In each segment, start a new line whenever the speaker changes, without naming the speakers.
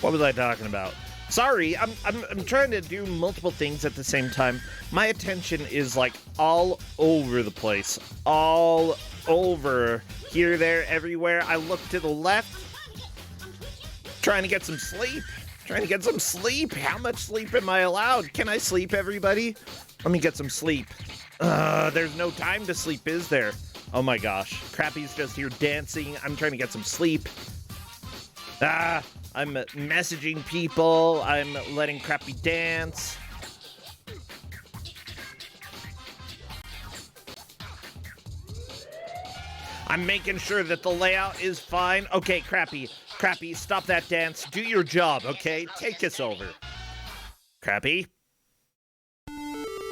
What was I talking about? Sorry, I'm trying to do multiple things at the same time. My attention is like all over the place. All over. Here, there, everywhere. I look to the left. Trying to get some sleep. How much sleep am I allowed? Can I sleep, everybody? Let me get some sleep. There's no time to sleep, is there? Oh my gosh. Crappy's just here dancing. I'm trying to get some sleep. I'm messaging people. I'm letting Crappy dance. I'm making sure that the layout is fine. Okay, Crappy, stop that dance. Do your job, okay? Take us over. Crappy,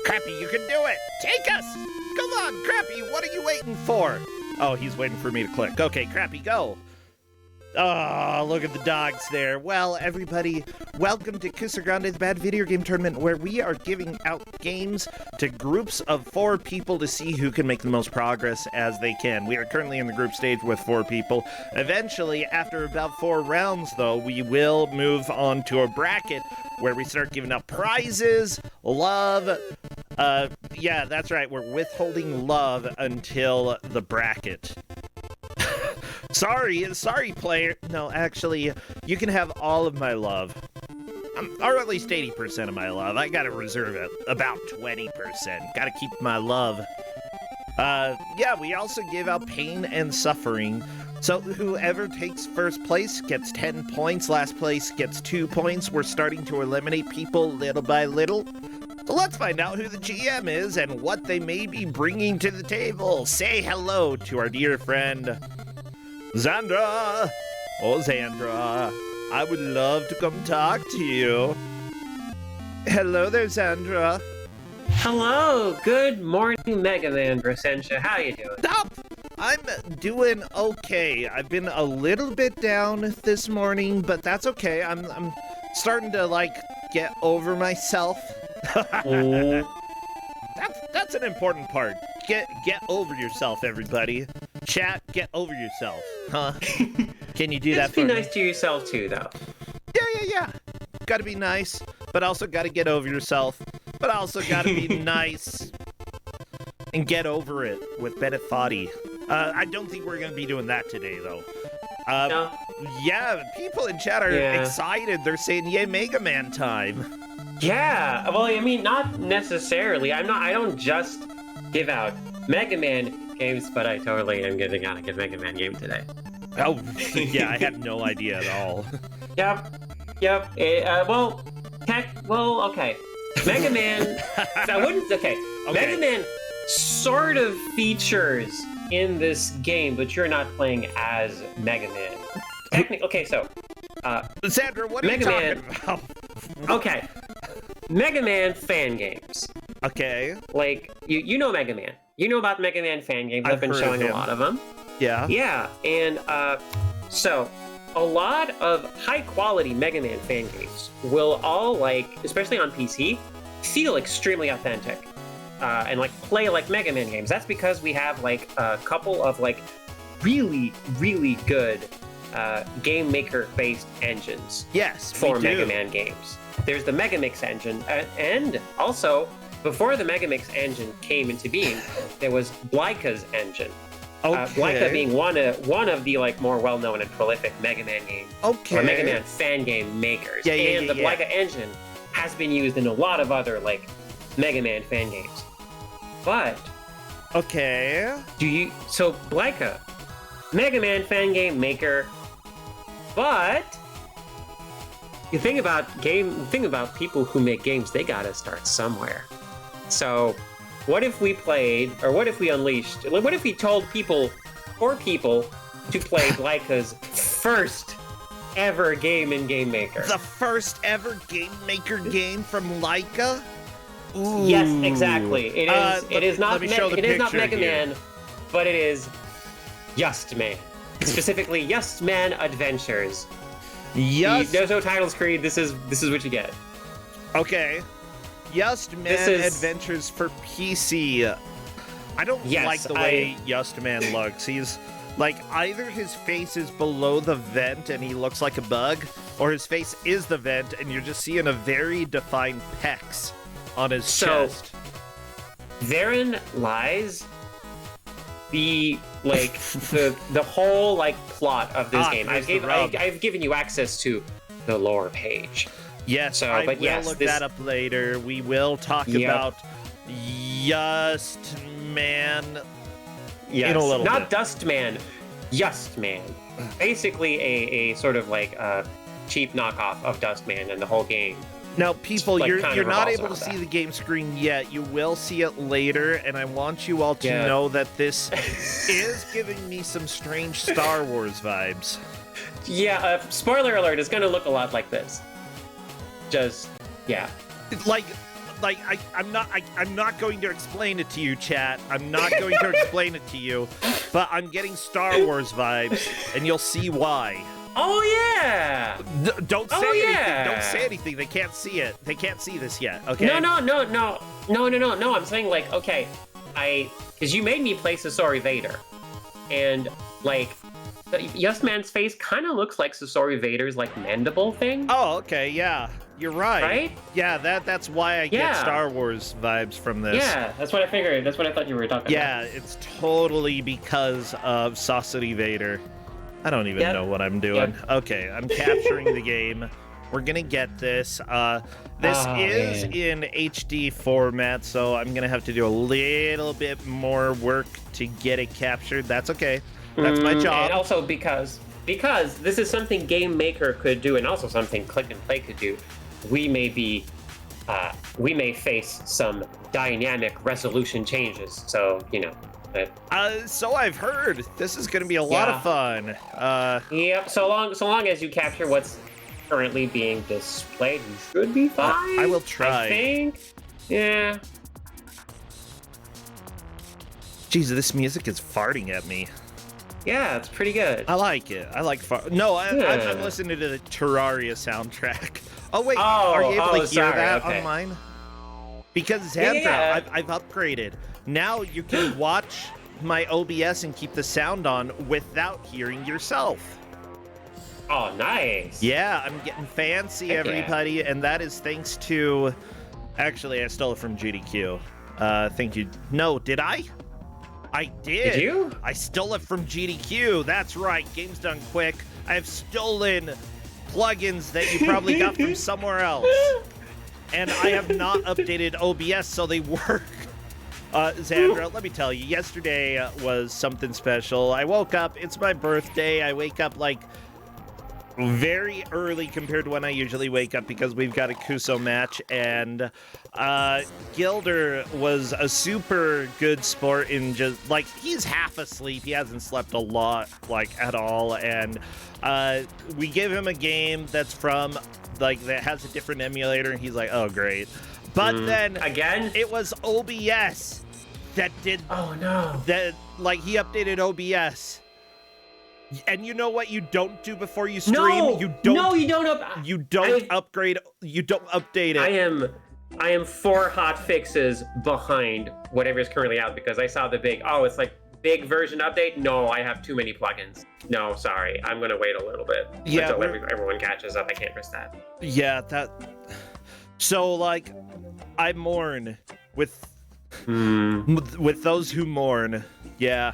you can do it. Take us. Come on, Crappy, what are you waiting for? Oh, he's waiting for me to click. Okay, Crappy, go. Oh, look at the dogs there. Well, everybody, welcome to Kusog7ande, the Bad Video Game Tournament, where we are giving out games to groups of 4 people to see who can make the most progress as they can. We are currently in the group stage with 4 people. Eventually, after about 4 rounds, though, we will move on to a bracket where we start giving out prizes, love. Yeah, that's right. We're withholding love until the bracket. Sorry, player. No, actually, you can have all of my love. Or at least 80% of my love. I gotta reserve it. About 20%. Gotta keep my love. Yeah, we also give out pain and suffering. So whoever takes first place gets 10 points. Last place gets 2 points. We're starting to eliminate people little by little. So let's find out who the GM is and what they may be bringing to the table. Say hello to our dear friend, Zandra! Oh, Zandra, I would love to come talk to you. Hello there, Zandra.
Hello, good morning, Mega Man Brasensha. How you doing?
Stop! I'm doing okay. I've been a little bit down this morning, but that's okay. I'm starting to, like, get over myself. That's an important part. Get over yourself, everybody. Chat, get over yourself. Huh? Can you do that for me?
Just be nice to yourself too, though.
Yeah. Gotta be nice, but also gotta get over yourself. But also gotta be nice and get over it with Bennett Foddy. I don't think we're gonna be doing that today, though.
No?
Yeah, people in chat are excited. They're saying, yay, Mega Man time.
Yeah, well, I mean, not necessarily. I don't just give out Mega Man games, but I totally am giving out a good Mega Man game today.
Oh, yeah, I had no idea at all.
Yep. Okay. Mega Man, okay. Mega Man sort of features in this game, but you're not playing as Mega Man. Okay, so,
Sandra, what are you talking about?
Okay. Mega Man fan games.
Okay.
Like, you know Mega Man. You know about Mega Man fan games. I've been showing a lot of them.
Yeah.
Yeah, and so a lot of high-quality Mega Man fan games will all, like, especially on PC, feel extremely authentic and, like, play like Mega Man games. That's because we have, like, a couple of, like, really, really good game maker-based engines.
Yes,
for Mega Man games. There's the Megamix engine, and also, before the Megamix engine came into being, there was Blyka's engine.
Okay.
Blyka being one of the, like, more well-known and prolific Mega Man game, or Mega Man fan game makers. And the Blyka engine has been used in a lot of other, like, Mega Man fan games. But
okay,
so Blyka, Mega Man fan game maker, but you think about people who make games, they gotta start somewhere. So what if we told people to play Blyka's first ever game in Game Maker?
The first ever Game Maker game from Laika? Ooh.
Yes, exactly. It is not Mega
here.
Man, but it is Yust Man. Specifically, Yust Man Adventures.
Yes.
There's no title screen. This is what you get.
Okay. Yust Man Adventures for PC. I don't like the way Yust Man looks. He's Like, either his face is below the vent and he looks like a bug, or his face is the vent and you're just seeing a very defined pecs on his chest.
Therein lies the the whole like plot of this game. I've given you access to the lore page.
Yes, I will look that up later. We will talk about Yust Man in a little
not
bit.
Dust Man, Yust Man. Basically a sort of like a cheap knockoff of Dust Man in the whole game.
Now, people,
Like,
you're not able to
around
see
that.
the game screen yet. You will see it later, and I want you all to know that this is giving me some strange Star Wars vibes.
Yeah, spoiler alert, it's gonna look a lot like this. Just, yeah.
I'm not going to explain it to you, chat. I'm not going to explain it to you, but I'm getting Star Wars vibes, and you'll see why.
Oh, yeah!
Don't say anything. Don't say anything. They can't see it. They can't see this yet, okay?
No. I'm saying, like, okay, because you made me play Sasori Vader, and, like, Yust Man's face kind of looks like Sasori Vader's, like, mandible thing.
Oh, okay, yeah. You're right.
Right?
Yeah, that's why I get Star Wars vibes from this.
Yeah, that's what I figured. That's what I thought you were talking about.
Yeah, it's totally because of Sasori Vader. I don't even know what I'm doing. Okay, I'm capturing the game. We're gonna get this. This is in HD format, so I'm gonna have to do a little bit more work to get it captured. That's okay. That's my job.
And also because this is something Game Maker could do, and also something Click and Play could do. We may face some dynamic resolution changes. So
So I've heard. This is going to be a lot of fun.
Yep. So long as you capture what's currently being displayed, you should be fine.
I will try.
I think. Yeah.
Jeez, this music is farting at me.
Yeah, it's pretty good.
I like it. I like fart. No, I'm listening to the Terraria soundtrack. Oh wait, are you able to hear that on mine? Because Xandra, I've upgraded. Now you can watch my OBS and keep the sound on without hearing yourself.
Oh, nice.
Yeah, I'm getting fancy, everybody, and that is thanks to... Actually, I stole it from GDQ. Thank you. No, did I? I did.
Did you?
I stole it from GDQ. That's right. Game's done quick. I've stolen plugins that you probably got from somewhere else. And I have not updated OBS, so they work. Xandra, let me tell you, yesterday was something special. I woke up, it's my birthday. I wake up like very early compared to when I usually wake up because we've got a Kuso match, and Gilder was a super good sport in just like he's half asleep. He hasn't slept a lot like at all, and we give him a game that's from like that has a different emulator, and he's like, oh great. But then
again,
it was OBS that did.
Oh no!
That like he updated OBS, and you know what you don't do before you stream?
No,
you don't.
No, you don't.
You don't upgrade. You don't update it.
I am 4 hot fixes behind whatever is currently out because I saw the big. Oh, it's like big version update. No, I have too many plugins. No, sorry. I'm gonna wait a little bit until everyone catches up. I can't risk that.
Yeah, that. So like, I mourn with those who mourn. Yeah.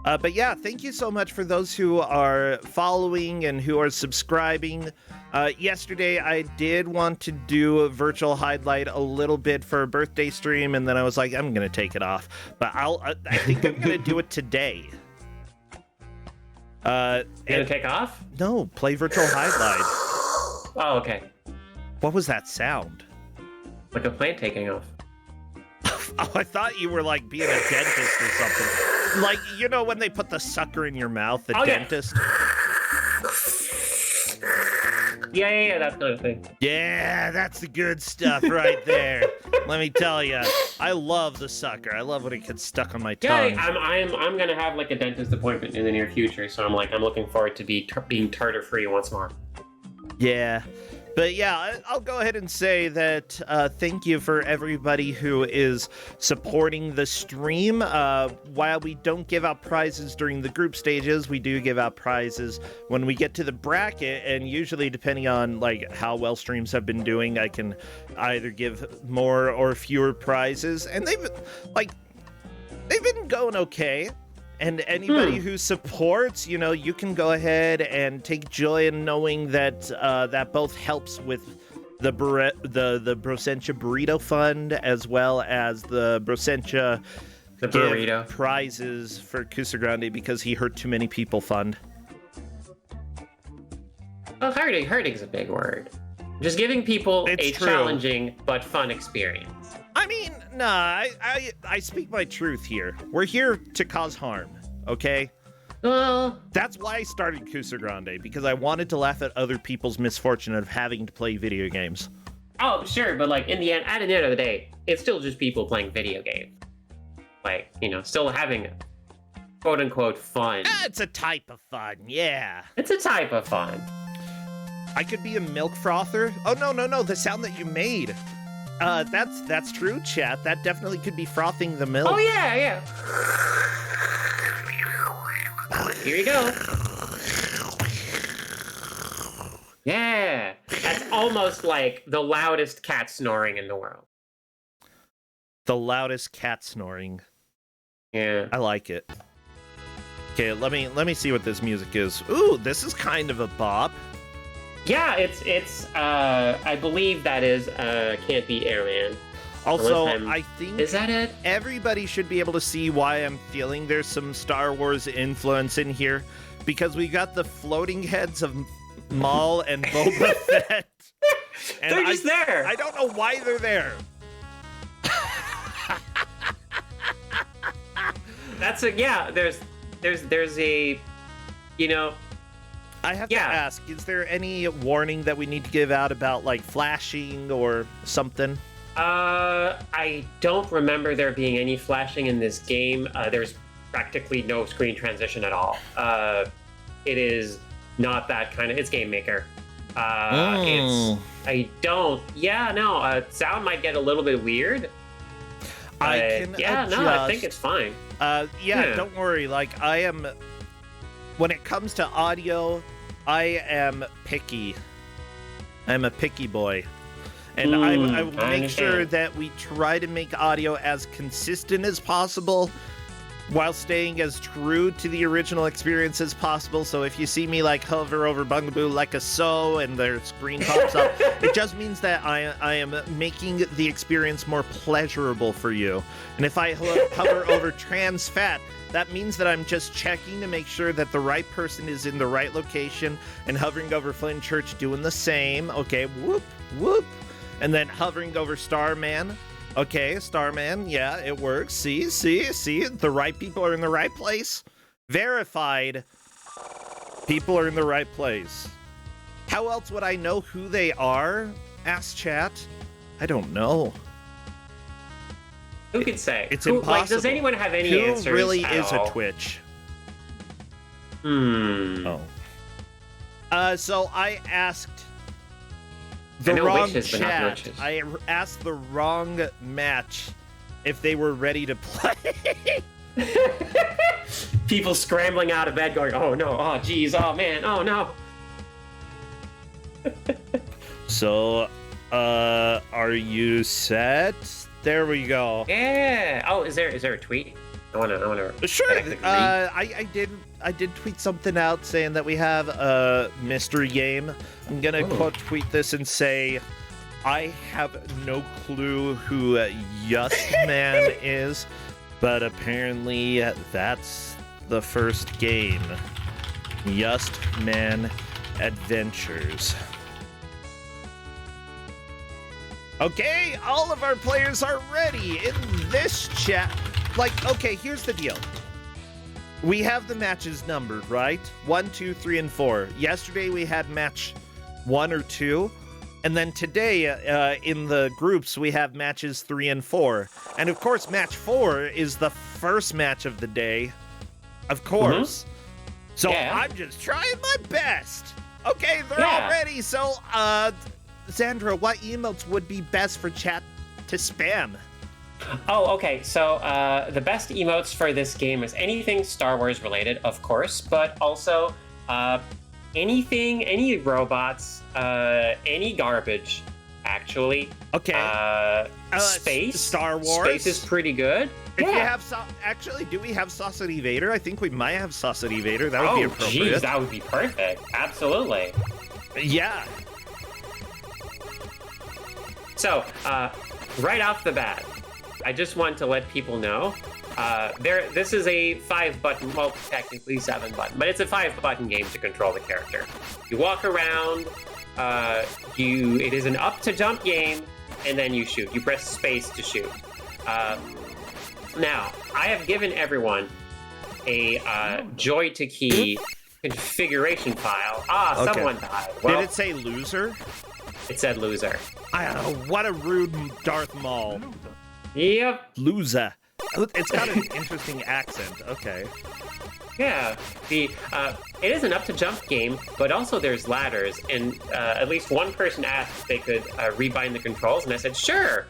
But yeah, thank you so much for those who are following and who are subscribing. Yesterday, I did want to do a virtual highlight a little bit for a birthday stream, and then I was like, I'm gonna take it off. But I think I'm gonna do it today.
Gonna take off?
No, play virtual highlight.
Oh, okay.
What was that sound?
Like a plant taking off.
Oh, I thought you were like being a dentist or something. Like, you know when they put the sucker in your mouth, the dentist?
Yeah, that kind of thing.
Yeah, that's the good stuff right there. Let me tell you, I love the sucker. I love when it gets stuck on my tongue.
Yeah, I'm gonna have like a dentist appointment in the near future, so I'm looking forward to being tartar free once more.
Yeah. But yeah, I'll go ahead and say that thank you for everybody who is supporting the stream. While we don't give out prizes during the group stages, we do give out prizes when we get to the bracket, and usually depending on like how well streams have been doing, I can either give more or fewer prizes, and they've been going okay. And anybody who supports, you can go ahead and take joy in knowing that that both helps with the Brosentia Burrito Fund, as well as the Brosentia
burrito
prizes for Kusog7ande because he hurt too many people fund.
Well, hurting is a big word. Just giving people
It's true.
challenging but fun experience.
I mean, nah, I speak my truth here. We're here to cause harm, okay?
Well,
That's why I started Kusog7ande, because I wanted to laugh at other people's misfortune of having to play video games.
oh, sure, but like in the end, at the end of the day, it's still just people playing video games. Like, still having quote unquote fun.
It's a type of fun, yeah.
It's a type of fun.
I could be a milk frother. Oh, no, the sound that you made. That's true, chat. That definitely could be frothing the milk.
Oh, yeah. Here you go. Yeah. That's almost like the loudest cat snoring in the world.
The loudest cat snoring.
Yeah.
I like it. Okay, let me see what this music is. Ooh, this is kind of a bop.
Yeah, it's I believe that is Can't Be Airman.
Also,
Unless
I think
Is that it?
everybody should be able to see why I'm feeling there's some Star Wars influence in here, because we got the floating heads of Maul and Boba Fett. And
They're just there.
I don't know why they're there.
That's a there's a
I have
Yeah.
to ask, is there any warning that we need to give out about like flashing or something?
I don't remember there being any flashing in this game. There's practically no screen transition at all. It is not that kind of. It's Game Maker. Sound might get a little bit weird.
I can adjust.
I think it's fine. Yeah.
Don't worry. Like, I am, when it comes to audio, I am picky. I'm a picky boy. And I will
I
make sure
understand.
that we try to make audio as consistent as possible while staying as true to the original experience as possible. So if you see me like hover over Bungaboo like a so and their screen pops up, it just means that I am making the experience more pleasurable for you. And if I hover over trans fat, that means that I'm just checking to make sure that the right person is in the right location, and hovering over Flynn Church doing the same. Okay, whoop, whoop. And then hovering over Starman. Okay, Starman, yeah, it works. See, the right people are in the right place. Verified. People are in the right place. How else would I know who they are? Ask chat. I don't know.
Who could say?
It's
impossible.
impossible.
Does anyone have any
Who
answers?
really
at
is
all?
a Twitch?
Oh.
So I asked
I
the
know
wrong
wishes, but not
chat.
glitches.
I asked the wrong match if they were ready to play.
People scrambling out of bed going, oh no, oh geez, oh man, oh no.
So, are you set? There we go.
Yeah. Oh, is there a tweet? I wanna.
Sure.
I think I
I did tweet something out saying that we have a mystery game. I'm gonna quote tweet this and say, I have no clue who Yust Man is, but apparently that's the first game. Yust Man Adventures. Okay, all of our players are ready in this chat. Like, okay, here's the deal. We have the matches numbered, right? 1, 2, 3, and 4. Yesterday we had match 1 or 2. And then today, in the groups, we have matches 3 and 4. And of course, match 4 is the first match of the day. Of course. So
Yeah.
I'm just trying my best. Okay, they're all ready. So, Xandra, what emotes would be best for chat to spam?
Oh, okay. So the best emotes for this game is anything Star Wars related, of course, but also anything, any robots, any garbage, actually.
Okay.
Space.
Star Wars.
Space is pretty good.
If we have actually, do we have Saucity Vader? I think we might have Saucity Vader. That would be appropriate.
Geez, that would be perfect. Absolutely.
Yeah.
So, right off the bat, I just want to let people know, this is a 5-button, well, technically 7-button, but it's a 5-button game to control the character. You walk around, it is an up-to-jump game, and then you shoot. You press space to shoot. Now, I have given everyone a joy to key configuration file. Okay. Someone died. Well,
did it say loser?
It said loser.
What a rude Darth Maul.
Yep.
Loser. It's got an interesting accent. Okay.
Yeah. It is an up-to-jump game, but also there's ladders, and at least one person asked if they could rebind the controls, and I said, sure.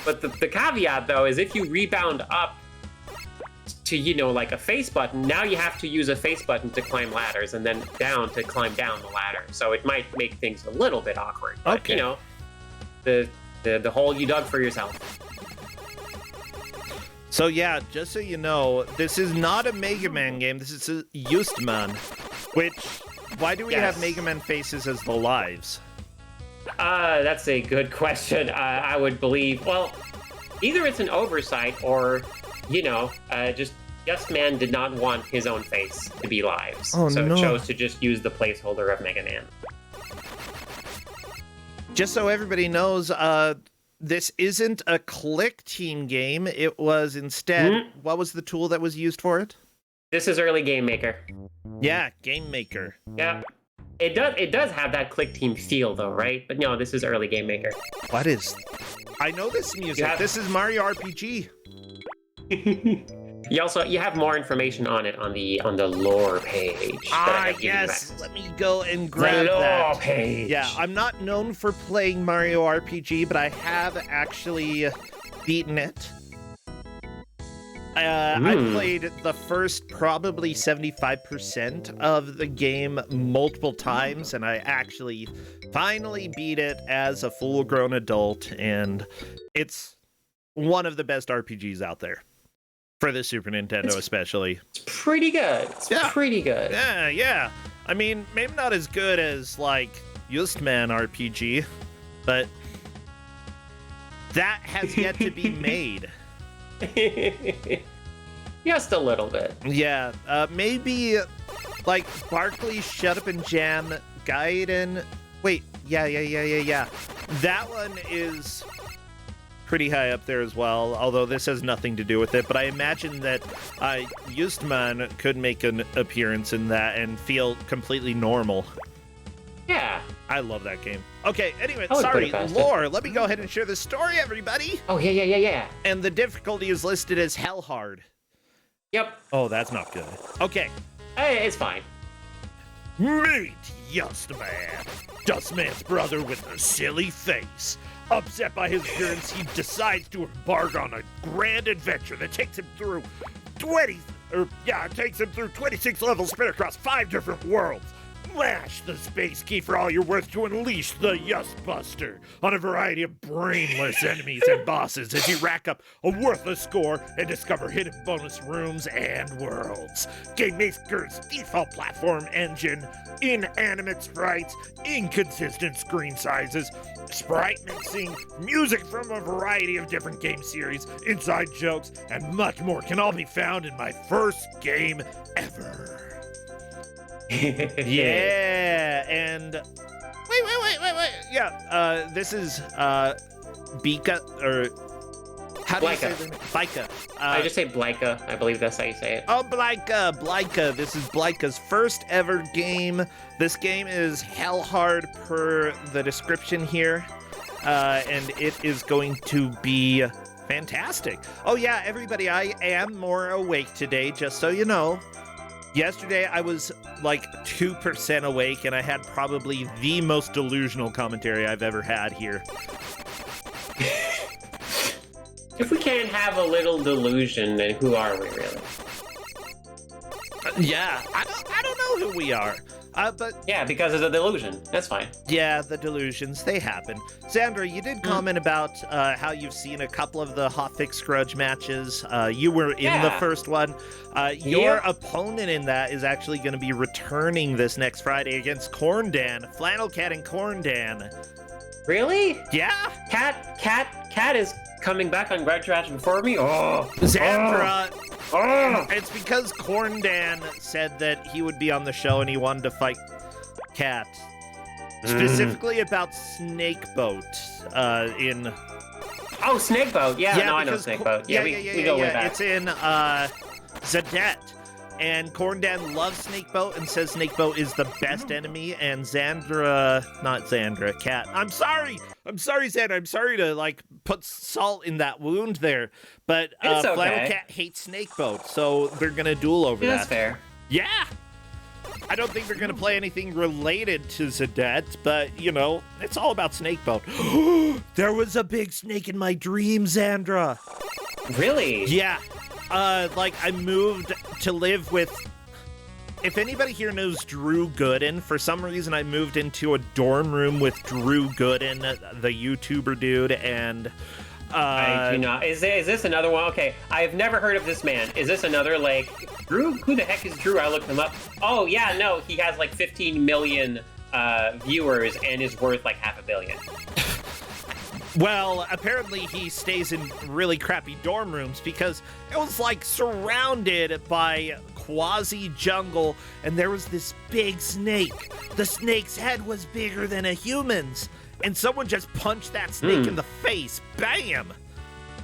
But the caveat, though, is if you rebound up to, like a face button, now you have to use a face button to climb ladders and then down to climb down the ladder. So it might make things a little bit awkward. But,
okay.
The hole you dug for yourself.
So yeah, just so you know, this is not a Mega Man game. This is a Yust, which, why do we have Mega Man faces as the lives?
That's a good question. I would believe, well, either it's an oversight or, just Yust did not want his own face to be lives. So it chose to just use the placeholder of Mega Man.
Just so everybody knows, this isn't a click team game. It was instead, what was the tool that was used for it?
This is early Game Maker.
Yeah, Game Maker.
Yeah. It does have that click team feel though, right? But no, this is early Game Maker.
What is... I know this music. This is Mario RPG.
You have more information on it on the lore page.
Yes. Let me go and grab
the lore
that
page.
Yeah, I'm not known for playing Mario RPG, but I have actually beaten it. I played the first probably 75% of the game multiple times, and I actually finally beat it as a full-grown adult, and it's one of the best RPGs out there. For the Super Nintendo, especially.
It's pretty good. It's pretty good.
Yeah. I mean, maybe not as good as, like, Yustman RPG, but that has yet to be made.
Just a little bit.
Yeah, maybe, like, Barkley Shut Up and Jam Gaiden. Wait, yeah. That one is pretty high up there as well, although this has nothing to do with it, but I imagine that Yustman could make an appearance in that and feel completely normal.
Yeah.
I love that game. Okay, anyway, sorry, lore. Let me go ahead and share the story, everybody.
Oh, yeah.
And the difficulty is listed as hell hard.
Yep.
Oh, that's not good. Okay.
Hey, it's fine.
Meet Yustman, Dustman's brother with a silly face. Upset by his appearance, he decides to embark on a grand adventure that takes him through 26 levels spread across 5 different worlds. Mash the space key for all you're worth to unleash the Yust Buster on a variety of brainless enemies and bosses as you rack up a worthless score and discover hidden bonus rooms and worlds. Game Maker's default platform engine, inanimate sprites, inconsistent screen sizes, sprite mixing, music from a variety of different game series, inside jokes, and much more can all be found in my first game ever. Yeah, and wait. Yeah, this is Bika, or how do you say the name? Bika.
I just say Blyka. I believe that's how you say it.
Oh, Blyka. This is Blyka's first ever game. This game is hell hard per the description here, and it is going to be fantastic. Oh yeah, everybody, I am more awake today, just so you know. Yesterday, I was like 2% awake, and I had probably the most delusional commentary I've ever had here.
If we can't have a little delusion, then who are we really?
Yeah, I don't know who we are. But
yeah, because of the delusion. That's fine.
Yeah, the delusions, they happen. Xandra, you did comment about how you've seen a couple of the Hotfix Grudge matches. You were in the first one. Your opponent in that is actually going to be returning this next Friday against Corndan. Flannel Cat and Corndan.
Really?
Yeah.
Cat is coming back on Grudge Match before me? Oh.
Xandra. It's because Corndan said that he would be on the show and he wanted to fight Cat. Specifically about Snakeboat in...
Oh, Snakeboat. Yeah, no, I know Snakeboat. Yeah, we go way back.
It's in Zadette. And Corndan loves Snakeboat and says Snakeboat is the best enemy, and Cat. I'm sorry, Xandra. I'm sorry to, like, put salt in that wound there. But
it's okay.
Flannel Cat hates Snakeboat, so they're going to duel over that.
That's fair.
Yeah! I don't think they're going to play anything related to Zadette, but, you know, it's all about Snakeboat. There was a big snake in my dream, Xandra.
Really?
Yeah. Like, I moved to live with... If anybody here knows Drew Gooden, for some reason I moved into a dorm room with Drew Gooden, the YouTuber dude, and...
I do not. Is this another one? Okay, I've never heard of this man. Is this another, like... Drew? Who the heck is Drew? I looked him up. Oh, yeah, no, he has, like, 15 million viewers and is worth, like, $500 million.
Well, apparently he stays in really crappy dorm rooms because it was like surrounded by quasi-jungle and there was this big snake. The snake's head was bigger than a human's and someone just punched that snake in the face. Bam!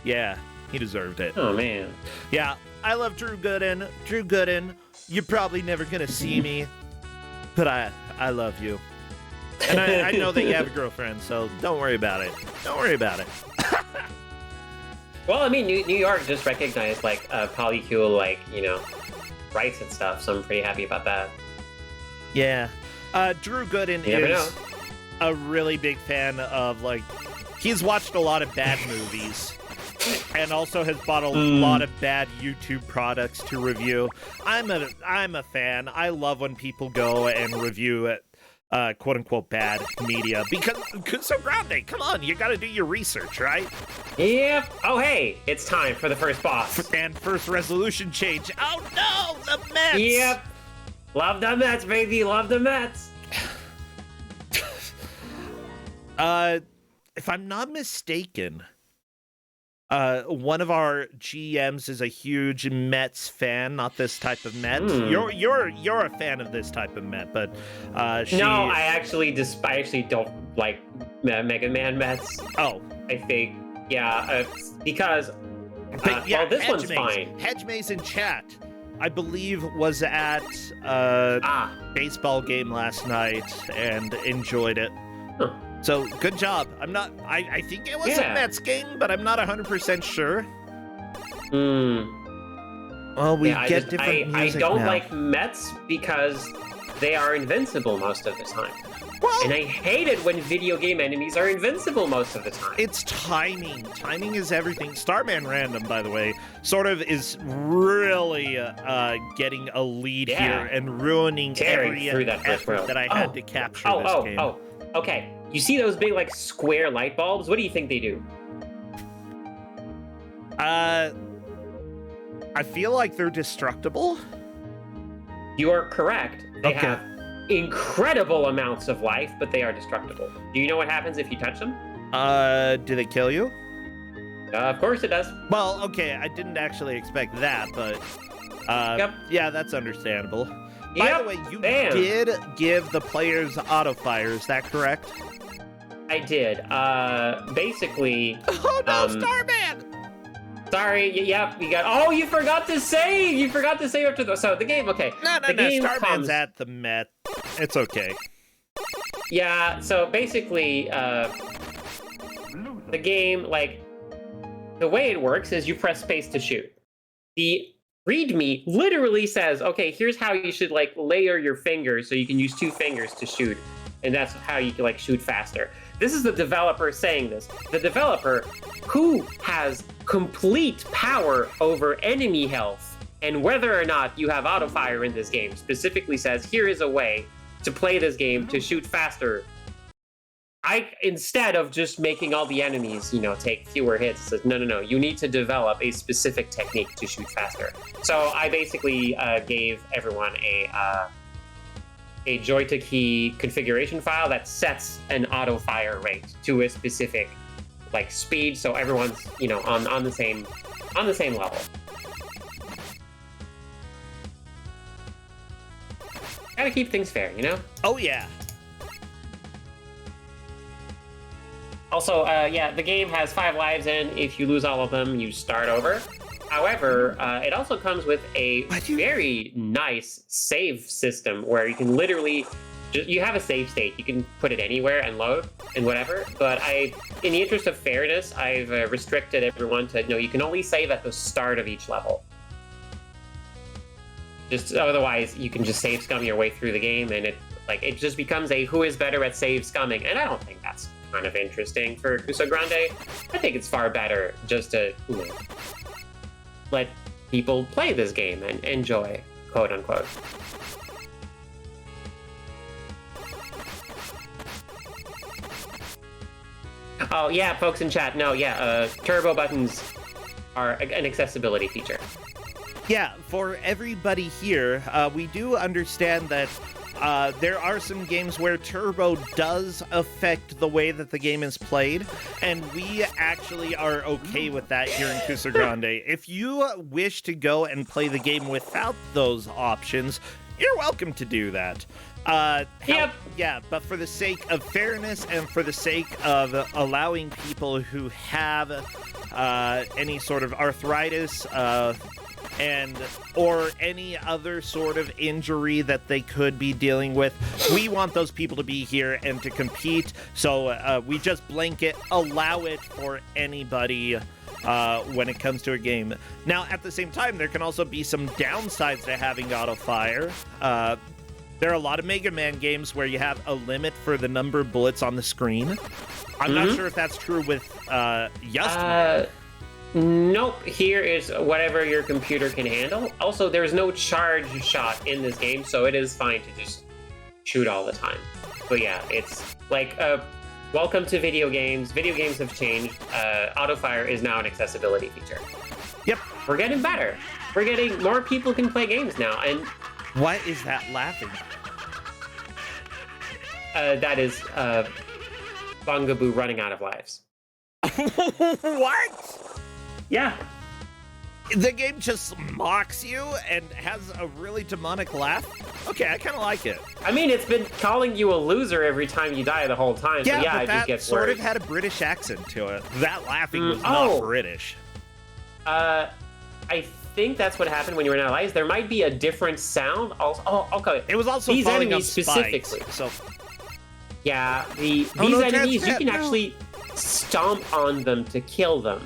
Yeah, he deserved it.
Oh, man.
Yeah, I love Drew Gooden. Drew Gooden, you're probably never gonna see me, but I love you. And I know that you have a girlfriend, so don't worry about it. Don't worry about it.
Well, I mean, New York just recognized, like, polycule, like, you know, rights and stuff, so I'm pretty happy about that.
Yeah. Drew Gooden is a really big fan of, like, he's watched a lot of bad movies and also has bought a lot of bad YouTube products to review. I'm a fan. I love when people go and review it. Quote-unquote bad media, because Kusog7ande, come on, you gotta do your research, right?
Yep. Oh, hey, it's time for the first boss.
And first resolution change. Oh, no, the Mets!
Yep. Love the Mets, baby, love the Mets.
If I'm not mistaken, one of our GMs is a huge Mets fan, not this type of Met. You're a fan of this type of Met, but she...
No, I actually don't like Mega Man Mets.
Oh,
I think because well, this one's fine.
Hedgemaze in chat, I believe, was at baseball game last night and enjoyed it.
Huh.
So, good job. I think it was a Mets game, but I'm not 100% sure. Well, we get different music
I don't
now.
like Mets because they are invincible most of the time.
Well,
and I hate it when video game enemies are invincible most of the time.
It's timing. Timing is everything. Starman Random, by the way, sort of is really getting a lead here and ruining every effort that I had to capture this game.
Okay. You see those big, like, square light bulbs? What do you think they do?
I feel like they're destructible.
You are correct. They have incredible amounts of life, but they are destructible. Do you know what happens if you touch them?
Do they kill you?
Of course it does.
Well, okay, I didn't actually expect that, but yeah, that's understandable. By the way, you did give the players auto fire, is that correct?
I did. Basically...
Oh no, Starman!
Sorry, yep, we got... Oh, you forgot to save! You forgot to save after the... So, the game, okay.
No, Starman's at the Met. It's okay.
Yeah, so basically, the game, like... The way it works is you press space to shoot. The README literally says, okay, here's how you should like layer your fingers so you can use 2 fingers to shoot, and that's how you can like shoot faster. This is the developer saying this. The developer who has complete power over enemy health and whether or not you have auto fire in this game specifically says, here is a way to play this game to shoot faster. Instead of just making all the enemies, take fewer hits, says, no, you need to develop a specific technique to shoot faster. So I basically gave everyone a joy-to-key configuration file that sets an auto fire rate to a specific like speed, so everyone's on the same level. Gotta keep things fair,
Oh yeah.
Also, the game has 5 lives, and if you lose all of them, you start over. However, it also comes with a very nice save system where you can literally, you have a save state. You can put it anywhere and load and whatever. But in the interest of fairness, I've restricted everyone to, you can only save at the start of each level. Just otherwise, you can just save scum your way through the game, and it just becomes a who is better at save scumming. And I don't think that's kind of interesting for Kusog7ande. I think it's far better just to let people play this game and enjoy, quote unquote. Oh yeah, folks in chat, turbo buttons are an accessibility feature.
Yeah, for everybody here, we do understand that there are some games where turbo does affect the way that the game is played, and we actually are okay with that here in Kusog7ande. If you wish to go and play the game without those options, you're welcome to do that. Yeah, but for the sake of fairness and for the sake of allowing people who have any sort of arthritis, or any other sort of injury that they could be dealing with, we want those people to be here and to compete. So we just blanket allow it for anybody when it comes to a game. Now, at the same time, there can also be some downsides to having auto fire. There are a lot of Mega Man games where you have a limit for the number of bullets on the screen. I'm not sure if that's true with Yust.
Nope, here is whatever your computer can handle. Also, there's no charge shot in this game, so it is fine to just shoot all the time. But yeah, it's like, welcome to video games. Video games have changed. Auto fire is now an accessibility feature.
Yep.
We're getting better. We're getting, more people can play games now, and...
What is that laughing?
That is, Bungaboo running out of lives.
What?
Yeah.
The game just mocks you and has a really demonic laugh? Okay, I kind of like it.
I mean, it's been calling you a loser every time you die the whole time,
yeah,
so yeah,
but
it just gets
sort
worse.
of had a British accent to it. That laughing was not British.
I think that's what happened when you were in allies. There might be a different sound. Also, okay.
It was also
these
falling
enemies
on spikes,
specifically.
so...
Yeah, these enemies, you can actually stomp on them to kill them.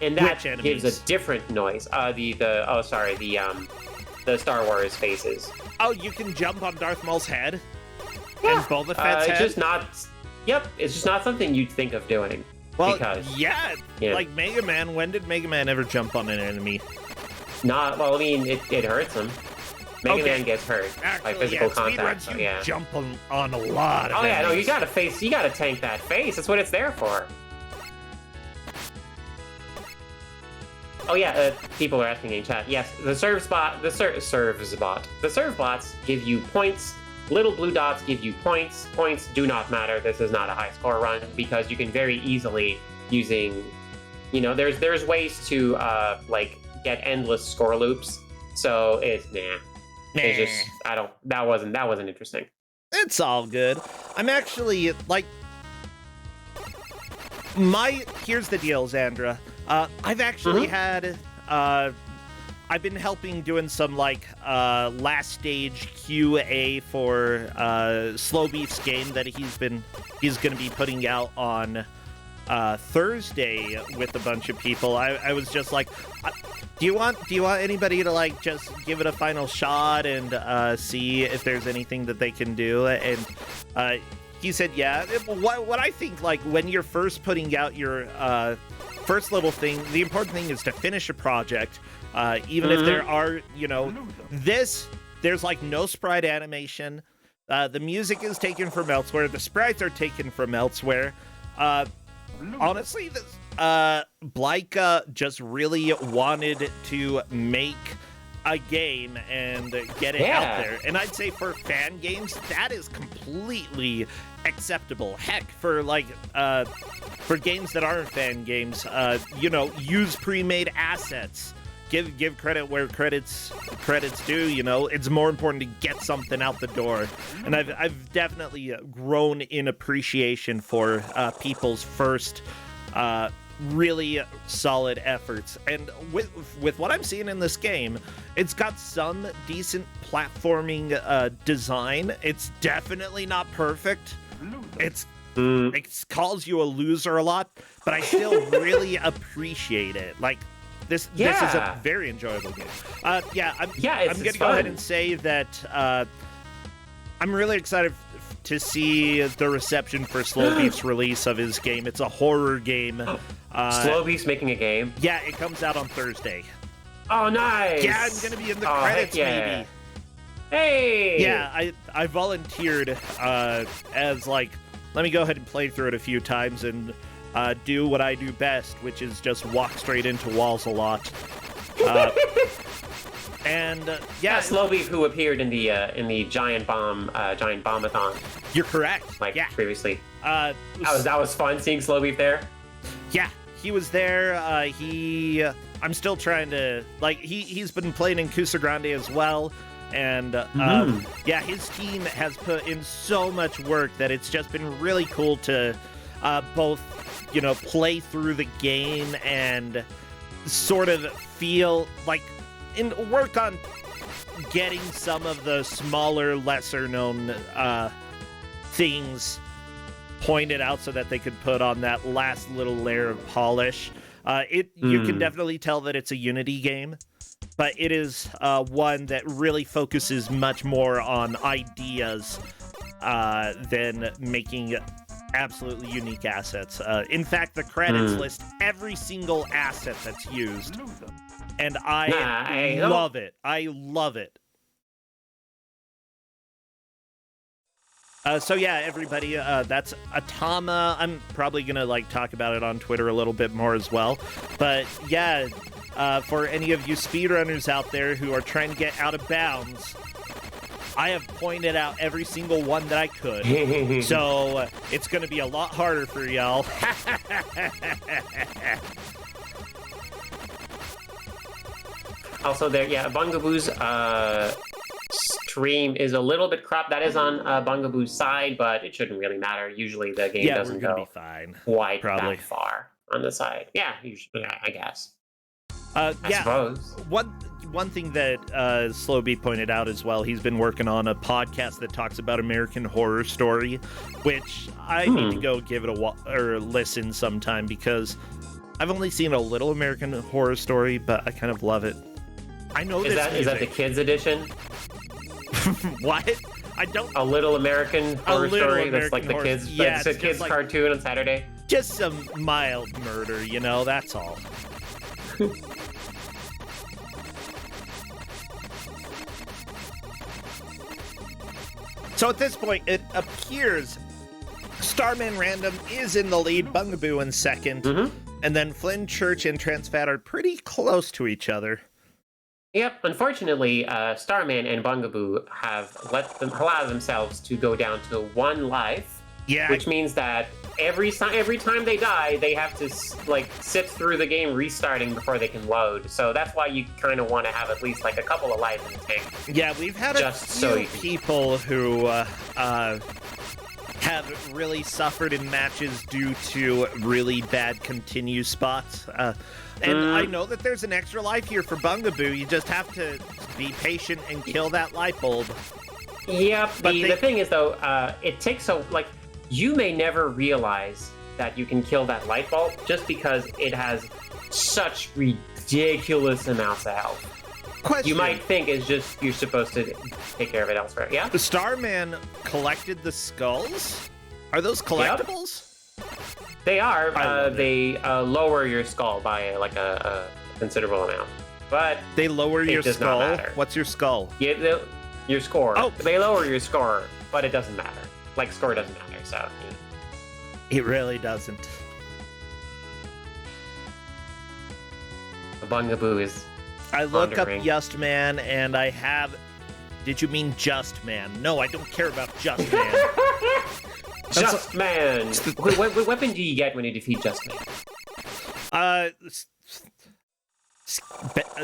And that gives a different noise. The Star Wars faces.
Oh, you can jump on Darth Maul's head? Yeah. And Boba Fett's head?
It's just not... Yep, it's just not something you'd think of doing.
Well,
because,
yeah, like Mega Man. When did Mega Man ever jump on an enemy?
Well, I mean, it hurts him. Mega Man gets hurt by physical contact. So,
you jump on a lot of enemies.
No, you gotta tank that face. That's what it's there for. Oh yeah, people are asking in chat. Yes, the serve bots give you points. Little blue dots give you points. Points do not matter. This is not a high score run because you can very easily using, there's ways to like get endless score loops. So it's It's just that wasn't interesting.
It's all good. I'm actually like here's the deal, Xandra. I've actually had I've been helping doing some like last stage QA for Slow Beef's game that he's gonna be putting out on Thursday with a bunch of people. I was just like, do you want anybody to like just give it a final shot and see if there's anything that they can do? And he said, yeah. What I think, like, when you're first putting out your first little thing, the important thing is to finish a project, even if there are, there's like no sprite animation. The music is taken from elsewhere. The sprites are taken from elsewhere. Honestly, Blyka just really wanted to make a game and get it out there. And I'd say for fan games, that is completely acceptable. Heck, for like for games that aren't fan games, use pre-made assets. Give credit where credit's due. It's more important to get something out the door. And I've definitely grown in appreciation for people's first really solid efforts. And with what I'm seeing in this game, it's got some decent platforming design. It's definitely not perfect. It calls you a loser a lot, but I still really appreciate it. Like, this is a very enjoyable game. I'm going to go ahead and say that I'm really excited to see the reception for Slowbeef's release of his game. It's a horror game.
Slowbeef's making a game?
Yeah, it comes out on Thursday.
Oh, nice!
Yeah, I'm going to be in the credits, maybe.
Hey!
Yeah, I volunteered as, like, let me go ahead and play through it a few times and do what I do best, which is just walk straight into walls a lot.
Slowbeef, who appeared in the giant bombathon.
You're correct.
Previously. That was fun seeing Slowbeef there.
Yeah, he was there. I'm still trying to he's been playing in Kusog7ande as well. And his team has put in so much work that it's just been really cool to both play through the game and sort of feel like work on getting some of the smaller, lesser known things pointed out so that they could put on that last little layer of polish. You can definitely tell that it's a Unity game, but it is one that really focuses much more on ideas than making absolutely unique assets. In fact, the credits list every single asset that's used, and I love it. I love it. Everybody, that's Atama. I'm probably gonna talk about it on Twitter a little bit more as well. But yeah, for any of you speedrunners out there who are trying to get out of bounds, I have pointed out every single one that I could. So it's gonna be a lot harder for y'all.
Also, Bungaboo's stream is a little bit cropped. That is on Bungaboo's side, but it shouldn't really matter. Usually the game doesn't go
be fine.
Quite that far on the side. Yeah, usually, I guess. I suppose.
One thing that Slowbeef pointed out as well, he's been working on a podcast that talks about American Horror Story, which I need to go give it a listen sometime, because I've only seen a little American Horror Story, but I kind of love it. I know
is that the kids edition?
What? I don't.
A Little American Horror Story. That's like the kids.
Yeah,
it's a kids cartoon on Saturday.
Just some mild murder, that's all. So at this point, it appears Starman Random is in the lead, Bungaboo in second, and then Flynn, Church, and Transfat are pretty close to each other.
Yep, unfortunately, Starman and Bungaboo have allowed themselves to go down to 1 life. Yeah. Which means that every time they die, they have to sit through the game restarting before they can load. So that's why you kind of want to have at least a couple of lives in the tank.
Yeah, we've had a few people who have really suffered in matches due to really bad continue spots. And I know that there's an extra life here for Bungaboo. You just have to be patient and kill that light bulb.
Yep, but the thing is, though, it takes you may never realize that you can kill that light bulb just because it has such ridiculous amounts of health.
Question.
You might think it's just you're supposed to take care of it elsewhere. Yeah?
The Starman collected the skulls? Are those collectibles?
Yep. They are.
love
They lower your skull by a considerable amount. But
They lower your
does not
skull?
matter.
What's your skull?
Your score.
Oh.
They lower your score, but it doesn't matter. Like, score doesn't matter, so...
It really doesn't.
The Bungaboo is...
I look up
pondering.
Yust Man, and I have... Did you mean Just Man? No, I don't care about Just Man.
Just Man! What weapon do you get when you defeat Just Man?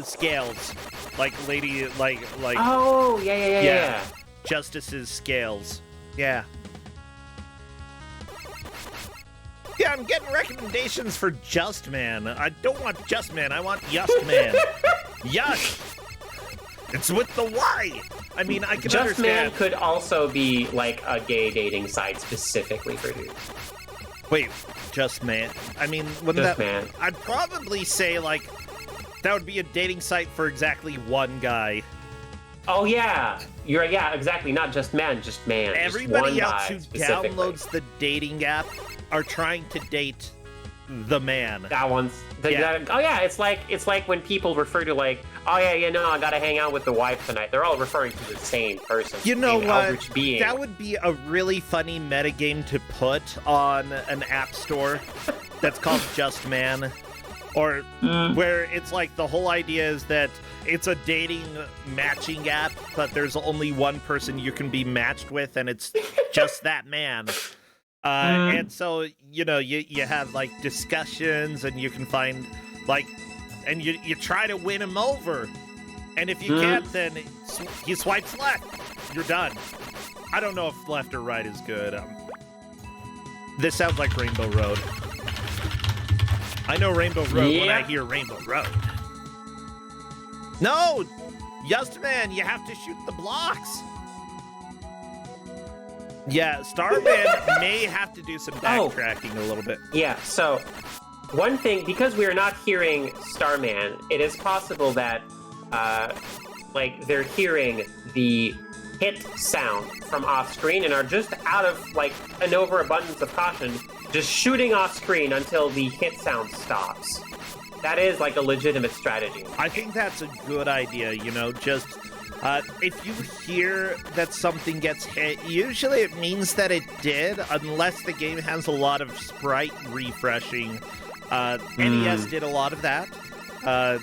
Scales. Like lady, like...
Oh, yeah.
Justice's scales. Yeah. Yeah, I'm getting recommendations for Just Man. I don't want Just Man, I want Yust Man. Yust! It's with the Y! I mean, I can
Just
understand...
Man could also be, like, a gay dating site specifically for dudes.
Wait, Just Man? I mean, wouldn't
Just
that...
Man.
I'd probably say, like, that would be a dating site for exactly one guy.
Oh, yeah! Yeah, exactly. Not just man, just man.
Everybody
just one
else
guy
who
specifically.
downloads the dating app are trying to date the man.
That one's... Oh, yeah, it's like when people refer to, like, oh, yeah, no, I gotta hang out with the wife tonight. They're all referring to the same person.
You know
same
what?
eldritch being.
That would be a really funny metagame to put on an app store that's called Just Man. Or where it's like the whole idea is that it's a dating matching app, but there's only one person you can be matched with, and it's just that man. And so, you know, you have, like, discussions, and you can find, like, and you try to win him over. And if you can't, then he swipes left. You're done. I don't know if left or right is good. This sounds like Rainbow Road. I know Rainbow Road when I hear Rainbow Road. No! Yust Man, you have to shoot the blocks. Yeah, Starman may have to do some backtracking a little bit.
Yeah, so one thing, because we are not hearing Starman, it is possible that, like, they're hearing the hit sound from off-screen and are just out of, like, an overabundance of caution, just shooting off-screen until the hit sound stops. That is, like, a legitimate strategy.
I think that's a good idea, you know, just... if you hear that something gets hit, usually it means that it did, unless the game has a lot of sprite refreshing. NES did a lot of that.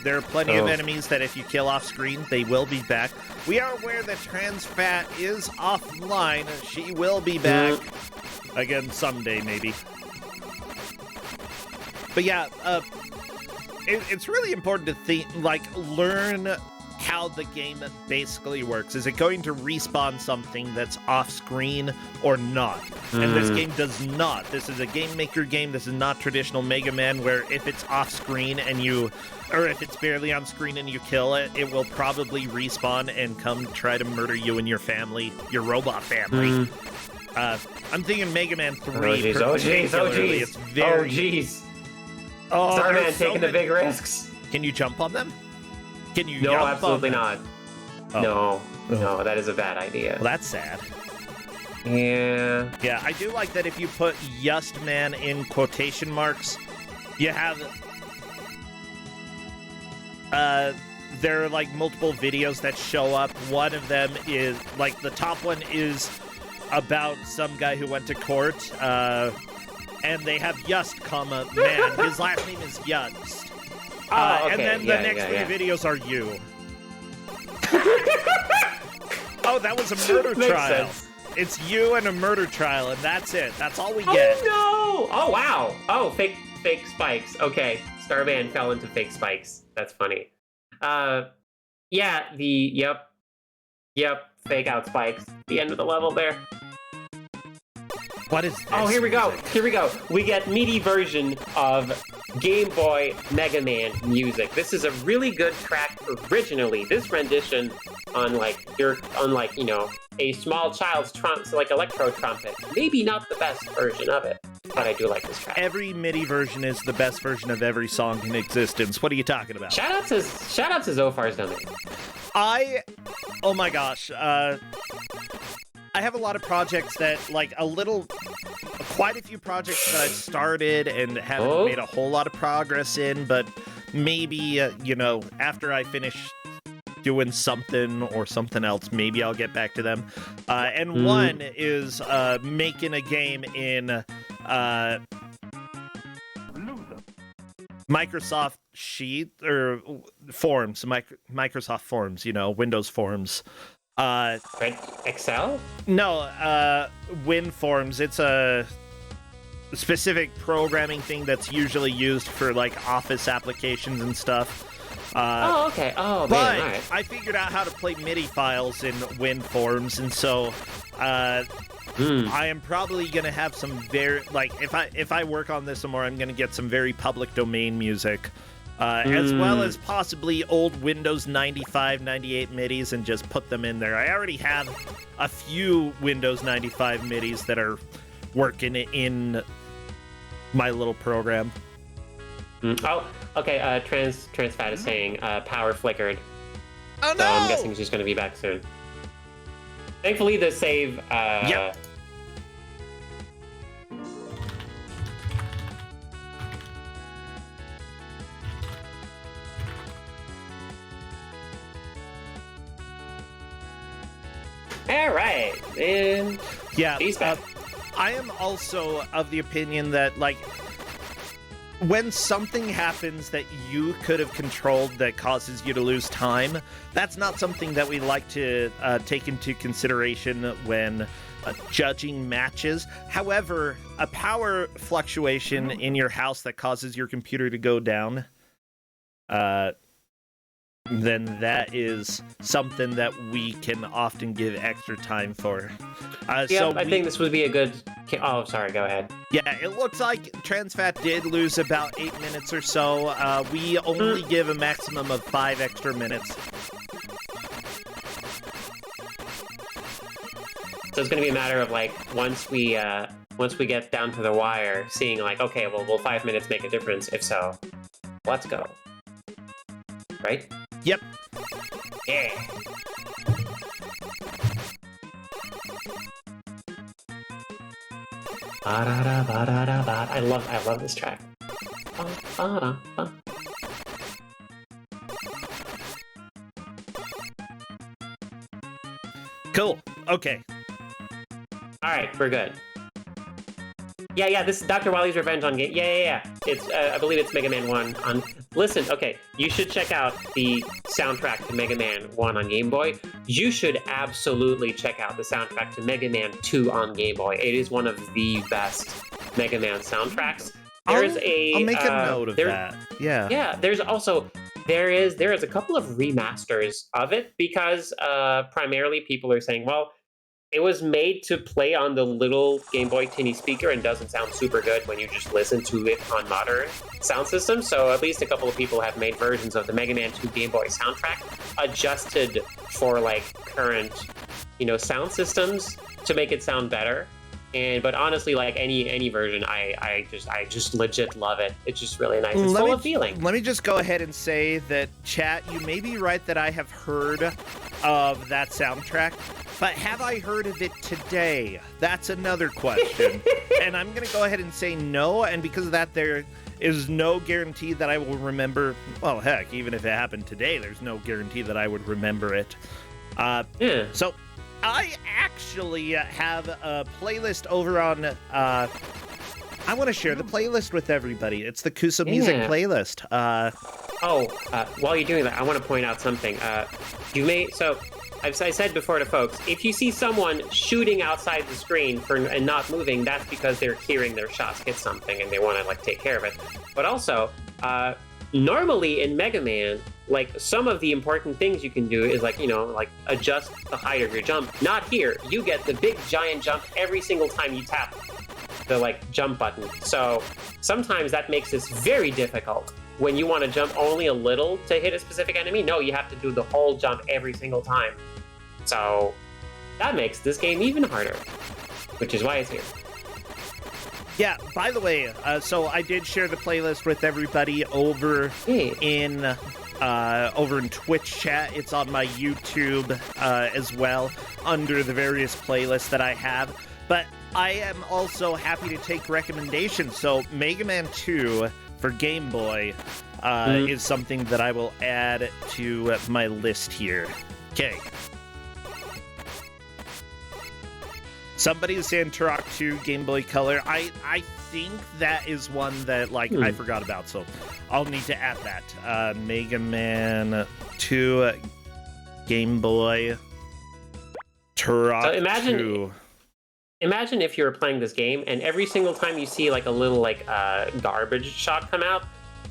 There are plenty of enemies that if you kill off screen, they will be back. We are aware that Trans Fat is offline. She will be back again someday, maybe. But yeah, it's really important to think, like, learn how the game basically works. Is it going to respawn something that's off-screen or not? And this game does not. This is a game maker game. This is not traditional Mega Man where if it's off-screen and you... or if it's barely on screen and you kill it, it will probably respawn and come try to murder you and your family, your robot family. I'm thinking Mega Man 3.
Oh, jeez.
It's very...
Oh, jeez.
Oh,
Starman taking the big risks.
Can you jump on them? Can you
No,
jump
absolutely
on them?
not.
Oh.
No, that is a bad idea.
Well, that's sad.
Yeah.
Yeah, I do like that if you put Yust Man in quotation marks, you have... there are, like, multiple videos that show up. One of them is, like, the top one is about some guy who went to court, and they have Yust, comma, man. His last name is Yust.
Okay.
And then the next three videos are you. Oh, that was a murder trial.
Sense.
It's you and a murder trial, and that's it. That's all we get.
Oh, no! Oh, wow. Oh, fake spikes. Okay. Starman fell into fake spikes. That's funny. Yeah, Yep, fake out spikes. The end of the level there.
What is this?
Oh, here we go. We get MIDI version of Game Boy Mega Man music. This is a really good track originally. This rendition on you know, a small child's electro trumpet. Maybe not the best version of it. but I do like this track.
Every MIDI version is the best version of every song in existence. What are you talking about?
Shout out to Zofar's done it.
Oh my gosh. I have a lot of projects that, like, quite a few projects that I've started and haven't made a whole lot of progress in, but maybe, after I finish doing something or something else, maybe I'll get back to them. And one is making a game in Microsoft Sheet or Forms, Microsoft Forms, Windows Forms.
Excel?
No, WinForms. It's a specific programming thing that's usually used for like office applications and stuff.
Okay. Oh, man,
but
all right.
I figured out how to play MIDI files in WinForms, and so I am probably gonna have some very, like, if I work on this some more, I'm gonna get some very public domain music, as well as possibly old Windows 95, 98 MIDIs, and just put them in there. I already have a few Windows 95 MIDIs that are working in my little program.
Oh, okay. Transfat is saying power flickered.
Oh no!
So I'm guessing she's going to be back soon. Thankfully, the save.
Yep.
All right, and
Yeah.
he's back.
I am also of the opinion that, like, when something happens that you could have controlled that causes you to lose time, that's not something that we like to take into consideration when judging matches. However, a power fluctuation in your house that causes your computer to go down, then that is something that we can often give extra time for.
I think this would be a good... Oh, sorry, go ahead.
Yeah, it looks like Transfat did lose about 8 minutes or so. We only give a maximum of 5 extra minutes.
So it's going to be a matter of, like, once we get down to the wire, seeing, like, okay, well, will 5 minutes make a difference? If so, let's go. Right?
Yep.
Yeah. I love this track.
Cool. Okay.
All right, we're good. Yeah, this is Dr. Wily's Revenge on Game. Yeah. It's, I believe it's Mega Man 1 on... Listen, okay, you should check out the soundtrack to Mega Man 1 on Game Boy. You should absolutely check out the soundtrack to Mega Man 2 on Game Boy. It is one of the best Mega Man soundtracks.
I'll make a note of that. Yeah.
Yeah, there is a couple of remasters of it because primarily people are saying, well, it was made to play on the little Game Boy tinny speaker and doesn't sound super good when you just listen to it on modern sound systems. So at least a couple of people have made versions of the Mega Man 2 Game Boy soundtrack adjusted for like current, sound systems to make it sound better. But honestly, like any version, I just legit love it. It's just really nice. It's full of feeling.
Let me just go ahead and say that, chat, you may be right that I have heard of that soundtrack, but have I heard of it today? That's another question. And I'm going to go ahead and say no, and because of that, there is no guarantee that I will remember. Well, heck, even if it happened today, there's no guarantee that I would remember it. So I actually have a playlist over on... I want to share the playlist with everybody. It's the Kuso Music playlist.
While you're doing that, I want to point out something. I said before to folks, if you see someone shooting outside the screen and not moving, that's because they're hearing their shots hit something and they want to take care of it. But also, normally in Mega Man, some of the important things you can do is adjust the height of your jump. Not here. You get the big giant jump every single time you tap the jump button. So sometimes that makes this very difficult. When you want to jump only a little to hit a specific enemy, no, you have to do the whole jump every single time. So that makes this game even harder, which is why it's here.
Yeah, by the way, so I did share the playlist with everybody over in Twitch chat. It's on my YouTube as well, under the various playlists that I have. But I am also happy to take recommendations. So Mega Man 2 for Game Boy is something that I will add to my list here. Okay. Somebody's saying Turok 2 Game Boy Color. I think that is one that, like, I forgot about, so I'll need to add that. Mega Man 2 Game Boy Turok
so imagine,
2.
Imagine if you were playing this game, and every single time you see, like, a little, like, garbage shot come out,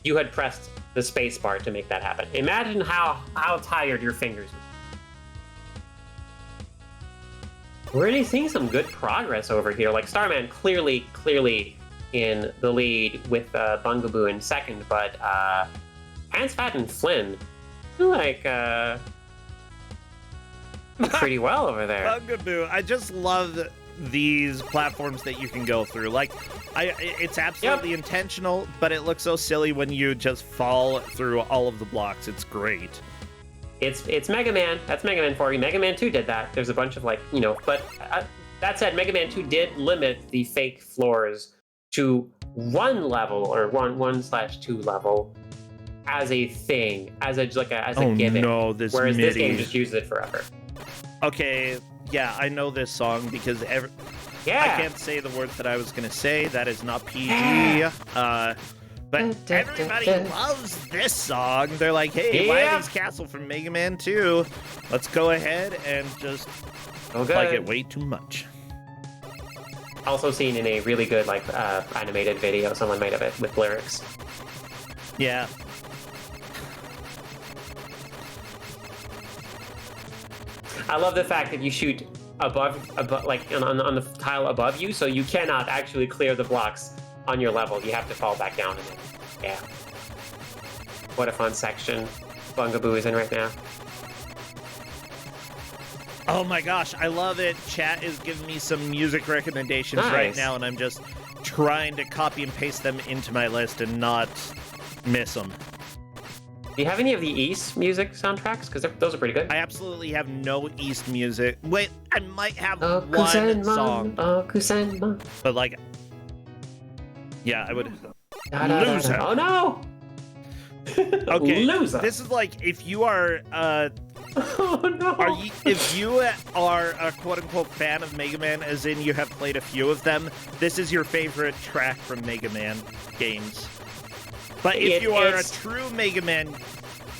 you had pressed the space bar to make that happen. Imagine how tired your fingers would be. We're really seeing some good progress over here. Like, Starman clearly in the lead with Bungaboo in second, but Pants Fat and Flynn, like, pretty well over there.
Bungaboo, I just love these platforms that you can go through. Like, it's absolutely intentional, but it looks so silly when you just fall through all of the blocks. It's great.
It's Mega Man. That's Mega Man for you. Mega Man 2 did that. There's a bunch of, like, you know, but that said, Mega Man 2 did limit the fake floors to one level, or 1/2 level, as a thing, as a gimmick.
No,
whereas
MIDI.
This game just uses it forever.
Okay, yeah, I know this song because I can't say the words that I was gonna say. That is not PG. But everybody loves this song. They're like, hey, why are these castle from Mega Man 2? Let's go ahead and just like it way too much.
Also seen in a really good, like, animated video someone made of it with lyrics.
Yeah.
I love the fact that you shoot above like on the tile above you, so you cannot actually clear the blocks on your level. You have to fall back down again. Yeah. What a fun section Bungaboo is in right now.
Oh my gosh, I love it. Chat is giving me some music recommendations right now, and I'm just trying to copy and paste them into my list and not miss them.
Do you have any of the East music soundtracks? Because those are pretty good.
I absolutely have no East music. Wait, I might have one song.
Kusog7ande.
But, like, yeah, I would...
Loser. Oh, no!
Okay,
Loser.
This is like, if you are...
oh, no!
If you are a quote-unquote fan of Mega Man, as in you have played a few of them, this is your favorite track from Mega Man games. But if you are a true Mega Man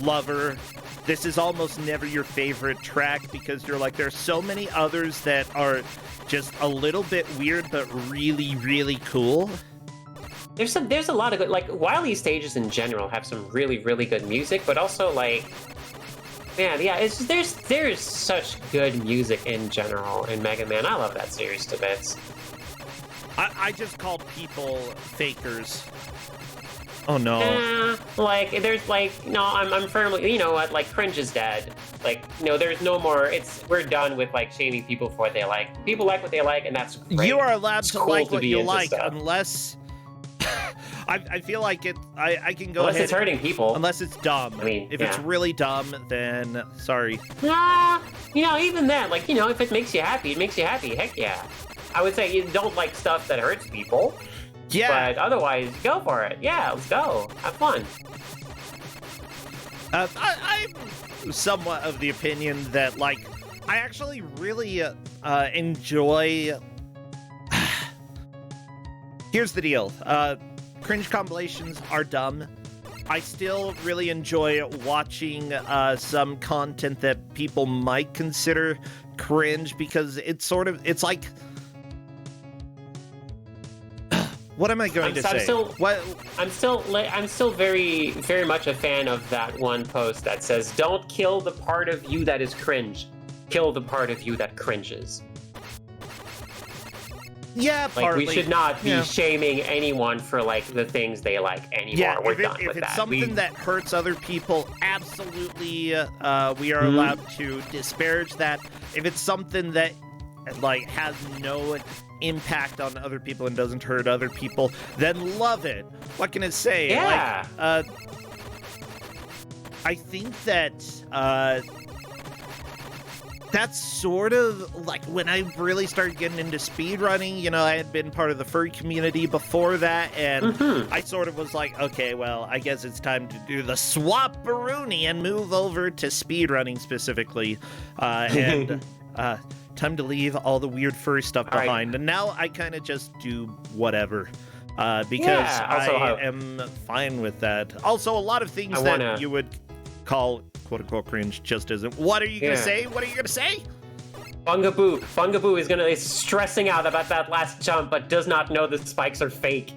lover, this is almost never your favorite track, because you're like, there's so many others that are just a little bit weird, but really, really cool.
There's a lot of good, like, Wily stages in general have some really, really good music, but also, like, man, yeah, it's just, there's such good music in general in Mega Man. I love that series to bits.
I just call people fakers. Oh no.
Like, there's, like, no, I'm firmly, you know what, like, cringe is dead. Like, no, there's no more, we're done with, like, shaming people for what they like. People like what they like, and that's great.
You are allowed to like what you like,
stuff.
Unless... I feel like I can go
unless
ahead...
it's hurting people.
Unless it's dumb.
I mean,
if it's really dumb, then sorry.
Nah, you know, even then, like, you know, if it makes you happy, it makes you happy. Heck yeah. I would say you don't like stuff that hurts people.
Yeah.
But otherwise, go for it. Yeah, let's go. Have fun.
I'm somewhat of the opinion that, like, I actually really enjoy... Here's the deal. Cringe compilations are dumb. I still really enjoy watching some content that people might consider cringe, because it's like... What am I going to say?
I'm still very, very much a fan of that one post that says, "Don't kill the part of you that is cringe. Kill the part of you that cringes."
Yeah, partly.
Like, we should not be shaming anyone for, like, the things they like anymore.
Yeah,
We're done with that.
If it's something that hurts other people, absolutely, we are allowed to disparage that. If it's something that, like, has no impact on other people and doesn't hurt other people, then love it. What can I say?
Yeah.
I think that that's sort of like when I really started getting into speedrunning. You know, I had been part of the furry community before that, and I sort of was like, okay, well, I guess it's time to do the swap-a-rooney and move over to speedrunning specifically. And time to leave all the weird furry stuff behind. And now I kind of just do whatever. Because I am fine with that. Also, a lot of things that you would call quote-unquote cringe just isn't. What are you gonna say? What are you gonna say?
Bungaboo is stressing out about that last jump, but does not know the spikes are fake.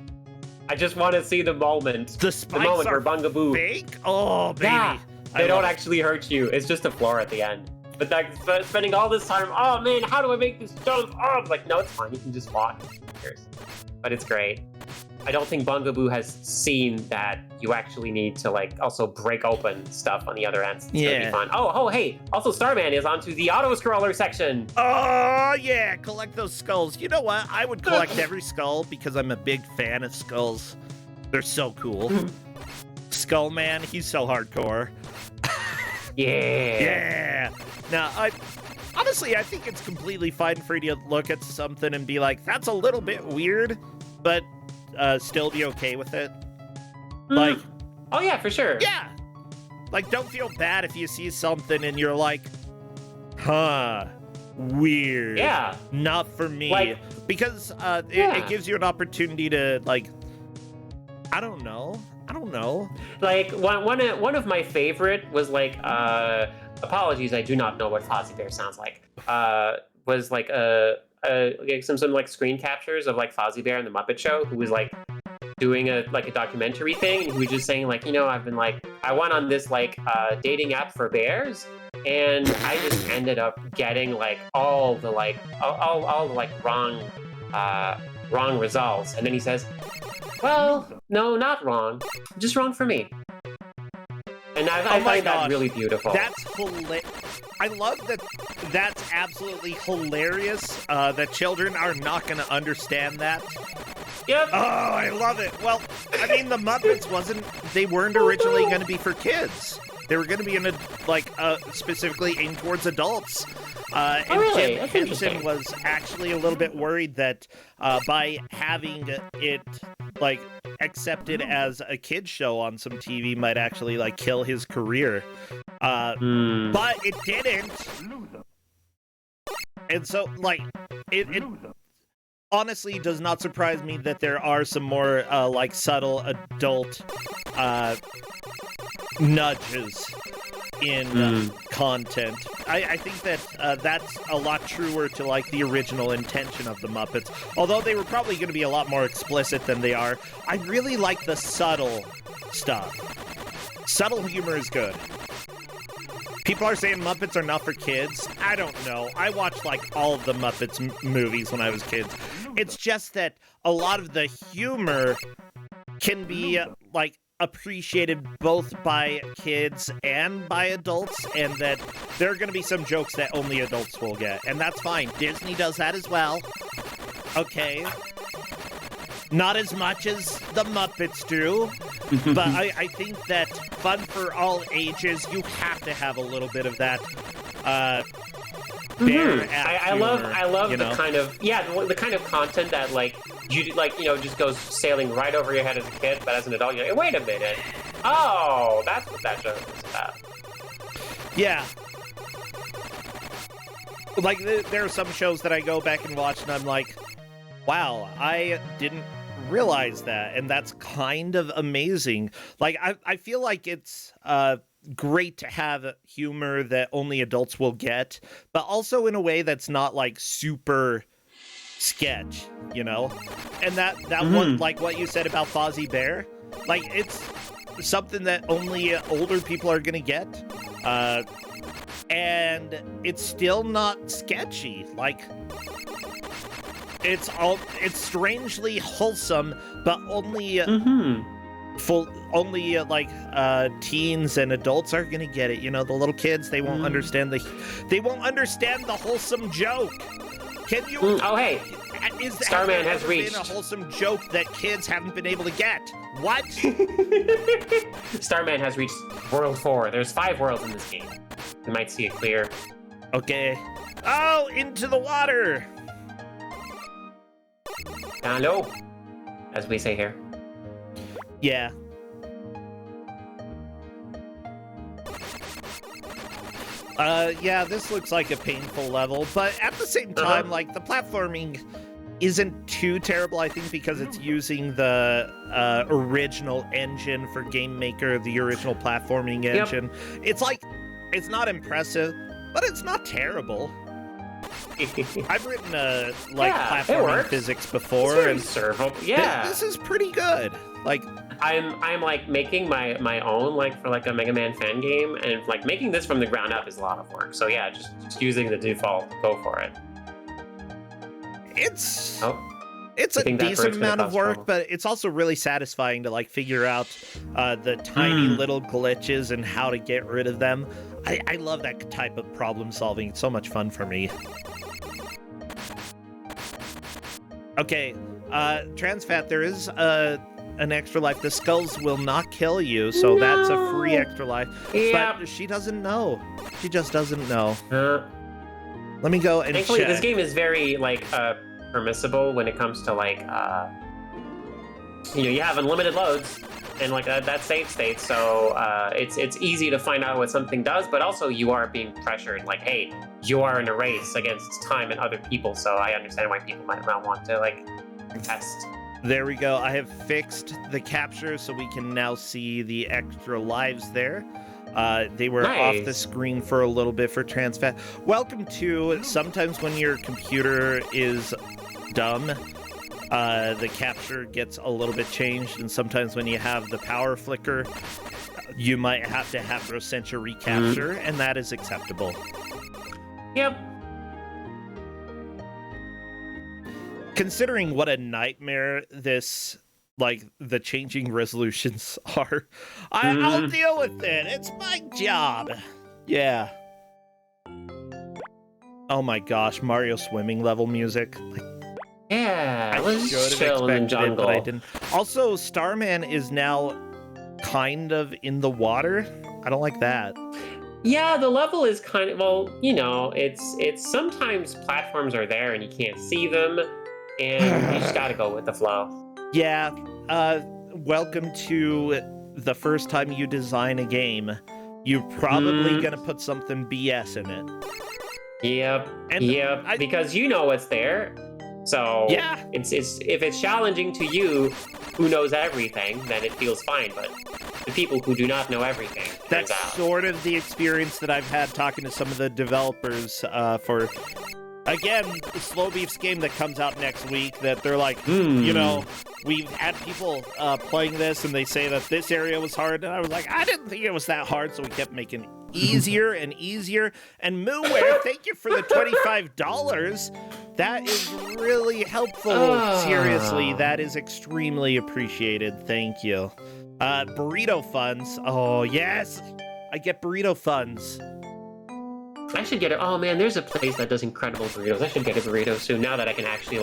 I just want to see the moment.
The moment
where Bungaboo
fake? Oh, baby.
Yeah, they don't actually hurt you. It's just a floor at the end. But like spending all this time, oh man, how do I make this jump? Oh, I'm like, no, it's fine. You can just walk. But it's great. I don't think Bungaboo has seen that you actually need to like also break open stuff on the other end. It's gonna be fun. Oh, hey! Also, Starman is onto the auto-scroller section.
Oh yeah, collect those skulls. You know what? I would collect every skull because I'm a big fan of skulls. They're so cool. Skull Man, he's so hardcore. Yeah. Now, honestly, I think it's completely fine for you to look at something and be like, "That's a little bit weird," but still be okay with it. Like,
oh yeah, for sure.
Yeah. Like, don't feel bad if you see something and you're like, huh, weird.
Yeah.
Not for me.
Like,
because it gives you an opportunity to, like, I don't know.
Like, one of my favorite was like, apologies, I do not know what Fozzie Bear sounds like. Was like some like screen captures of like Fozzie Bear and the Muppet Show, who was like doing a documentary thing, and he was just saying like, you know, I've been like, I went on this like dating app for bears, and I just ended up getting like all the like wrong results. And then he says, well, no, not wrong, just wrong for me. And I find that really beautiful.
That's hilarious. I love that. That's absolutely hilarious that children are not going to understand that.
Yep.
Oh, I love it. Well, I mean, the Muppets they weren't originally going to be for kids. They were going to be specifically aimed towards adults. And
really?
Jim Henson was actually a little bit worried that by having it like accepted as a kid's show on some TV might actually like kill his career. But it didn't. And so like it honestly does not surprise me that there are some more like subtle adult nudges in content. I think that that's a lot truer to like the original intention of the Muppets. Although they were probably going to be a lot more explicit than they are. I really like the subtle stuff. Subtle humor is good. People are saying Muppets are not for kids. I don't know. I watched like all of the Muppets movies when I was kids. It's just that a lot of the humor can be like appreciated both by kids and by adults, and that there are going to be some jokes that only adults will get, and that's fine. Disney does that as well. Okay. Not as much as the Muppets do, but I think that fun for all ages, you have to have a little bit of that.
I love the kind of the kind of content that like you like, you know, just goes sailing right over your head as a kid, but as an adult you're like, wait a minute, oh, that's what that joke is about.
Yeah. Like there are some shows that I go back and watch and I'm like, wow, I didn't realize that, and that's kind of amazing. Like I feel like it's great to have humor that only adults will get, but also in a way that's not like super sketch, you know? And that one, like what you said about Fozzie Bear, like it's something that only older people are gonna get, and it's still not sketchy. Like it's strangely wholesome, but only teens and adults are gonna get it. You know, the little kids, they won't understand the wholesome joke. Can you?
Oh hey, Starman has reached.
Been a wholesome joke that kids haven't been able to get. What?
Starman has reached World 4. There's 5 worlds in this game. You might see it clear.
Okay. Oh, into the water.
Down low, as we say here.
Yeah. Yeah, this looks like a painful level, but at the same time, like, the platforming isn't too terrible, I think, because it's using the original engine for Game Maker, the original platforming engine. It's like, it's not impressive, but it's not terrible. I've written, platforming physics before, and
yeah,
this is pretty good. Like,
I'm like making my own for a Mega Man fan game, and like making this from the ground up is a lot of work. So yeah, just using the default, go for it.
It's a decent amount of work, but it's also really satisfying to like figure out the tiny little glitches and how to get rid of them. I love that type of problem solving. It's so much fun for me. Okay, Trans Fat, there is an extra life. The skulls will not kill you, so that's a free extra life.
Yep.
But she doesn't know. She just doesn't know. Let me go and
thankfully,
check.
this game is very permissible when it comes to you have unlimited loads and that save state, so it's easy to find out what something does, but also you are being pressured. Like, hey, you are in a race against time and other people, so I understand why people might not want to test.
There we go. I have fixed the capture so we can now see the extra lives there. They were off the screen for a little bit for Trans Fat. Welcome to sometimes when your computer is dumb, the capture gets a little bit changed, and sometimes when you have the power flicker, you might have to have Rosentia recapture, and that is acceptable.
Yep.
Considering what a nightmare this, the changing resolutions are, I'll deal with it. It's my job. Yeah. Oh my gosh, Mario swimming level music.
Yeah,
I
let's
should have
chill in the
expected it,
jungle.
but I didn't. Also, Starman is now kind of in the water. I don't like that.
Yeah, the level is kind of, it's sometimes platforms are there and you can't see them, and you just gotta go with the flow.
Yeah, welcome to the first time you design a game. You're probably gonna put something BS in it.
Yep,
And
because you know what's there. So
yeah,
it's if it's challenging to you, who knows everything, then it feels fine. But the people who do not know everything,
that's sort of the experience that I've had talking to some of the developers for, again, the Slow Beef's game that comes out next week, that they're like, we've had people playing this and they say that this area was hard, and I was like, I didn't think it was that hard, so we kept making it easier and easier. And Moonware, thank you for the $25. That is really helpful. Seriously, that is extremely appreciated. Thank you. Burrito funds. Oh, yes. I get burrito funds.
I should get it. Oh man, there's a place that does incredible burritos. I should get a burrito soon, now that I can actually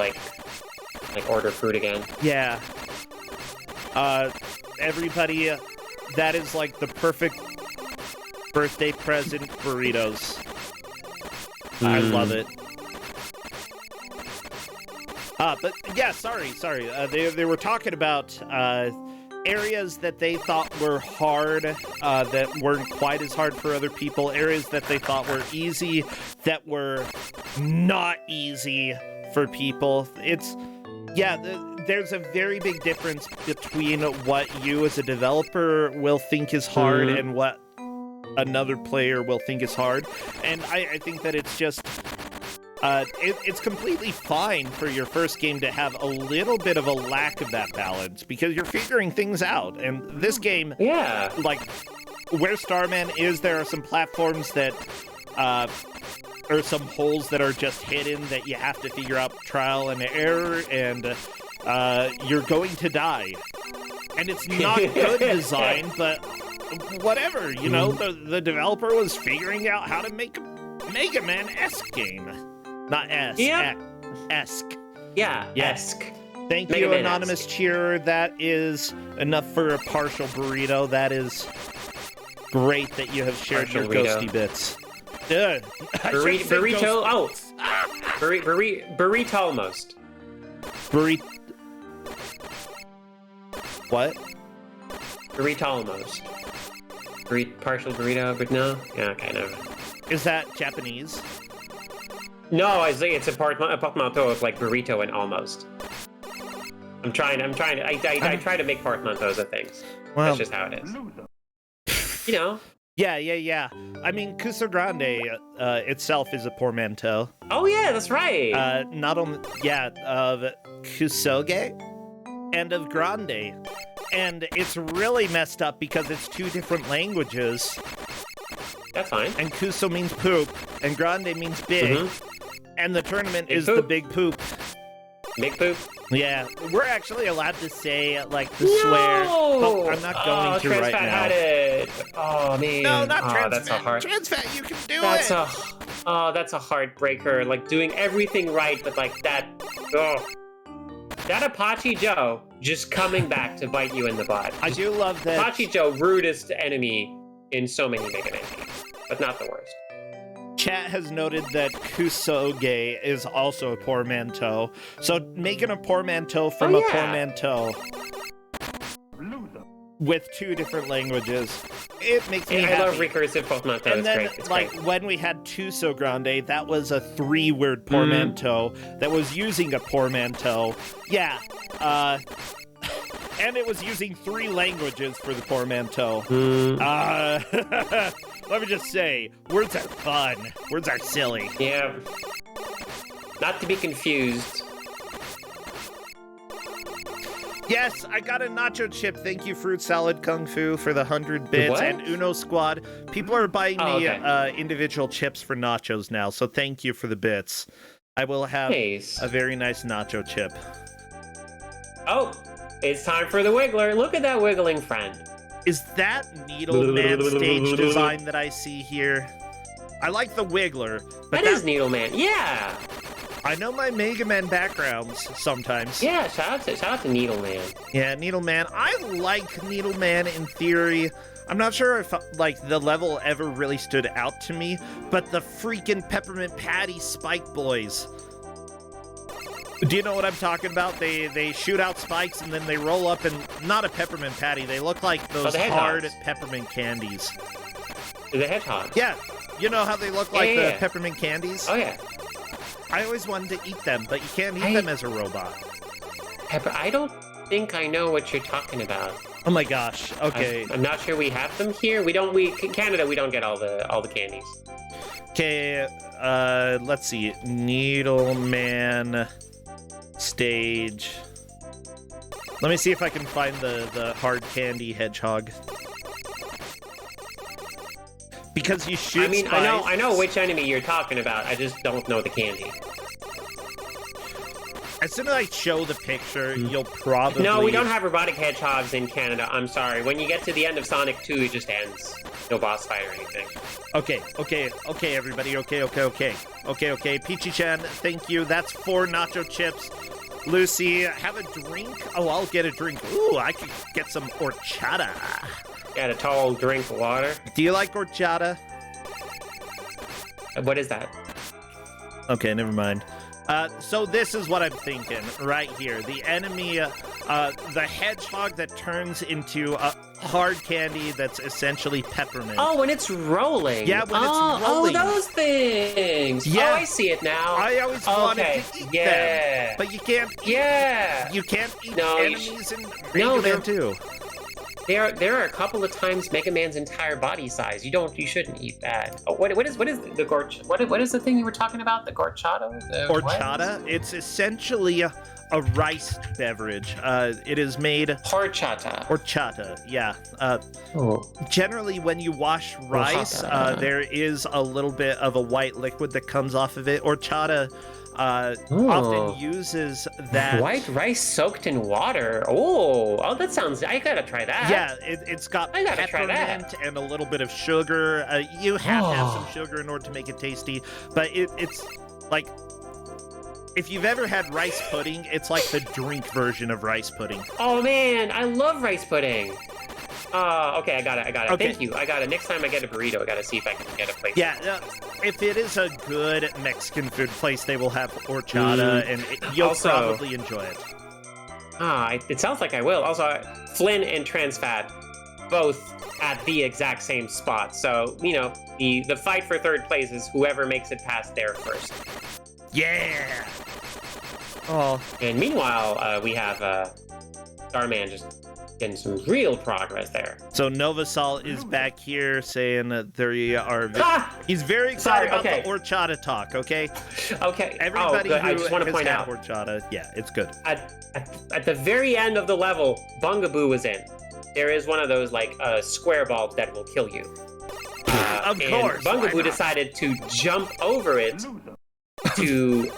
order food again.
Yeah. Everybody, that is the perfect birthday present burritos. I love it. But yeah, sorry. They were talking about areas that they thought were hard, that weren't quite as hard for other people, areas that they thought were easy, that were not easy for people. There's a very big difference between what you as a developer will think is hard and what another player will think is hard. And I think that it's just... it's completely fine for your first game to have a little bit of a lack of that balance, because you're figuring things out. And this game, where Starman is, there are some platforms that, or some holes that are just hidden that you have to figure out trial and error, and you're going to die. And it's not good design, but whatever, the developer was figuring out how to make a Mega Man-esque game. Not esque.
Yeah,
Yeah.
esque.
Thank
Mega
you,
Man-esque.
Anonymous Cheerer. That is enough for a partial burrito. That is great that you have shared
Partial
your
burrito.
ghosty bits. Dude, I should've said
Burrito.
ghost-
Oh, burrito almost.
Burrito. What?
Burrito almost. Partial burrito, but no. Yeah, okay, never mind.
Is that Japanese?
No, I think it's a portmanteau of like burrito and almost. I try to make portmanteaus of things.
Well,
That's just how it is. You know.
Yeah. I mean, Kusog7ande itself is a portmanteau.
Oh yeah, that's right.
Not only, of Kusoge and of Grande. And it's really messed up because it's two different languages.
That's fine.
And Kuso means poop, and Grande means big.
Mhm.
And the tournament
Big
is
poop.
the big poop.
Big poop.
Yeah, we're actually allowed to say, like, the swear. But I'm not going to right now.
Had it. Oh man.
No, not trans
That's a
fat.
hard.
Trans fat, you can do
That's
it.
that's a heartbreaker. Like doing everything right, but like that. Oh, that Apache Joe just coming back to bite you in the butt.
I do love that.
Apache Joe, rudest enemy in so many Mega Man games, but not the worst.
Chat has noted that Kusoge is also a portmanteau. So making a portmanteau from
Oh,
a
yeah.
portmanteau with two different languages, it makes me
I
happy.
love recursive portmanteau.
And
It's
then,
great. It's
like,
great.
when we had Tuso Grande, that was a 3-word portmanteau that was using a portmanteau. Yeah, and it was using 3 languages for the portmanteau. Let me just say, words are fun. Words are silly.
Yeah. Not to be confused.
Yes, I got a nacho chip. Thank you, Fruit Salad Kung Fu, for the 100 bits.
What?
And Uno Squad. People are buying me
okay.
individual chips for nachos now, so thank you for the bits. I will have
Nice.
a very nice nacho chip.
Oh, it's time for the Wiggler. Look at that wiggling friend.
Is that Needle Man stage design that I see here? I like the Wiggler, but
That is Needle Man. Yeah.
I know my Mega Man backgrounds sometimes.
Yeah, shout out to Needle Man.
Yeah, Needle Man. I like Needle Man in theory. I'm not sure if, like, the level ever really stood out to me, but the freaking Peppermint Patty Spike Boys. Do you know what I'm talking about? They shoot out spikes and then they roll up and not a peppermint patty. They look like those
the
hard
hedgehogs.
peppermint candies.
The hedgehog.
Yeah, you know how they look like the
Yeah.
peppermint candies?
Oh yeah.
I always wanted to eat them, but you can't eat them as a robot.
Pepper. I don't think I know what you're talking about.
Oh my gosh. Okay.
I'm not sure we have them here. Canada. We don't get all the candies.
Okay. Let's see. Needle Man stage. Let me see if I can find the hard candy hedgehog. Because you shoot
I mean,
spikes.
I know which enemy you're talking about. I just don't know the candy.
As soon as I show the picture, you'll probably...
No, we don't have robotic hedgehogs in Canada. I'm sorry. When you get to the end of Sonic 2, it just ends. No boss fight or anything.
Okay, everybody. Okay. Peachy-chan, thank you. That's 4 nacho chips. Lucy, have a drink? Oh, I'll get a drink. Ooh, I could get some horchata.
Got a tall drink of water.
Do you like horchata?
What is that?
Okay, never mind. So this is what I'm thinking right here. The enemy, the hedgehog that turns into a hard candy that's essentially peppermint.
Oh, when it's rolling.
Yeah, when it's rolling.
Oh, those things.
Yeah.
Oh, I see it now.
I always wanted
Okay,
to eat
yeah.
them, but you can't.
Yeah.
You can't eat
No, you
enemies in
No,
Mega Man
they're-
2.
There are a couple of times Mega Man's entire body size. You shouldn't eat that. Oh, what is the gorch? What is the thing you were talking about? The gorchata?
Horchata? It's essentially a rice beverage. It is made
Horchata.
horchata. Yeah.
Oh.
Generally, when you wash rice,
Horchata.
there is a little bit of a white liquid that comes off of it. Horchata
Oh.
often uses that.
White rice soaked in water. Oh, that sounds. I gotta try that.
Yeah, it's got
I gotta try that.
peppermint and a little bit of sugar. You have to have some
Oh.
sugar in order to make it tasty, but it's like if you've ever had rice pudding, it's like the drink version of rice pudding.
Oh man, I love rice pudding. Okay, I got it.
Okay.
Thank you. I got it. Next time I get a burrito, I gotta see if I can get a plate.
Yeah, if it is a good Mexican food place, they will have horchata, and you'll
Also-
probably enjoy it.
It sounds like I will. Also, Flynn and Transfat, both at the exact same spot. So, you know, the fight for third place is whoever makes it past there first.
Yeah! Oh,
And meanwhile, we have Starman just getting some real progress there.
so Novasol is back here saying that there are... He's very
Sorry,
excited about
okay.
the horchata talk, okay?
Okay.
Everybody
good.
who
I just want to
has
point
had
out
horchata, yeah, it's good.
at the very end of the level, Bungaboo was in. There is one of those like square bulbs that will kill you.
Of
and
course, why
Bungaboo
not?
decided to jump over it to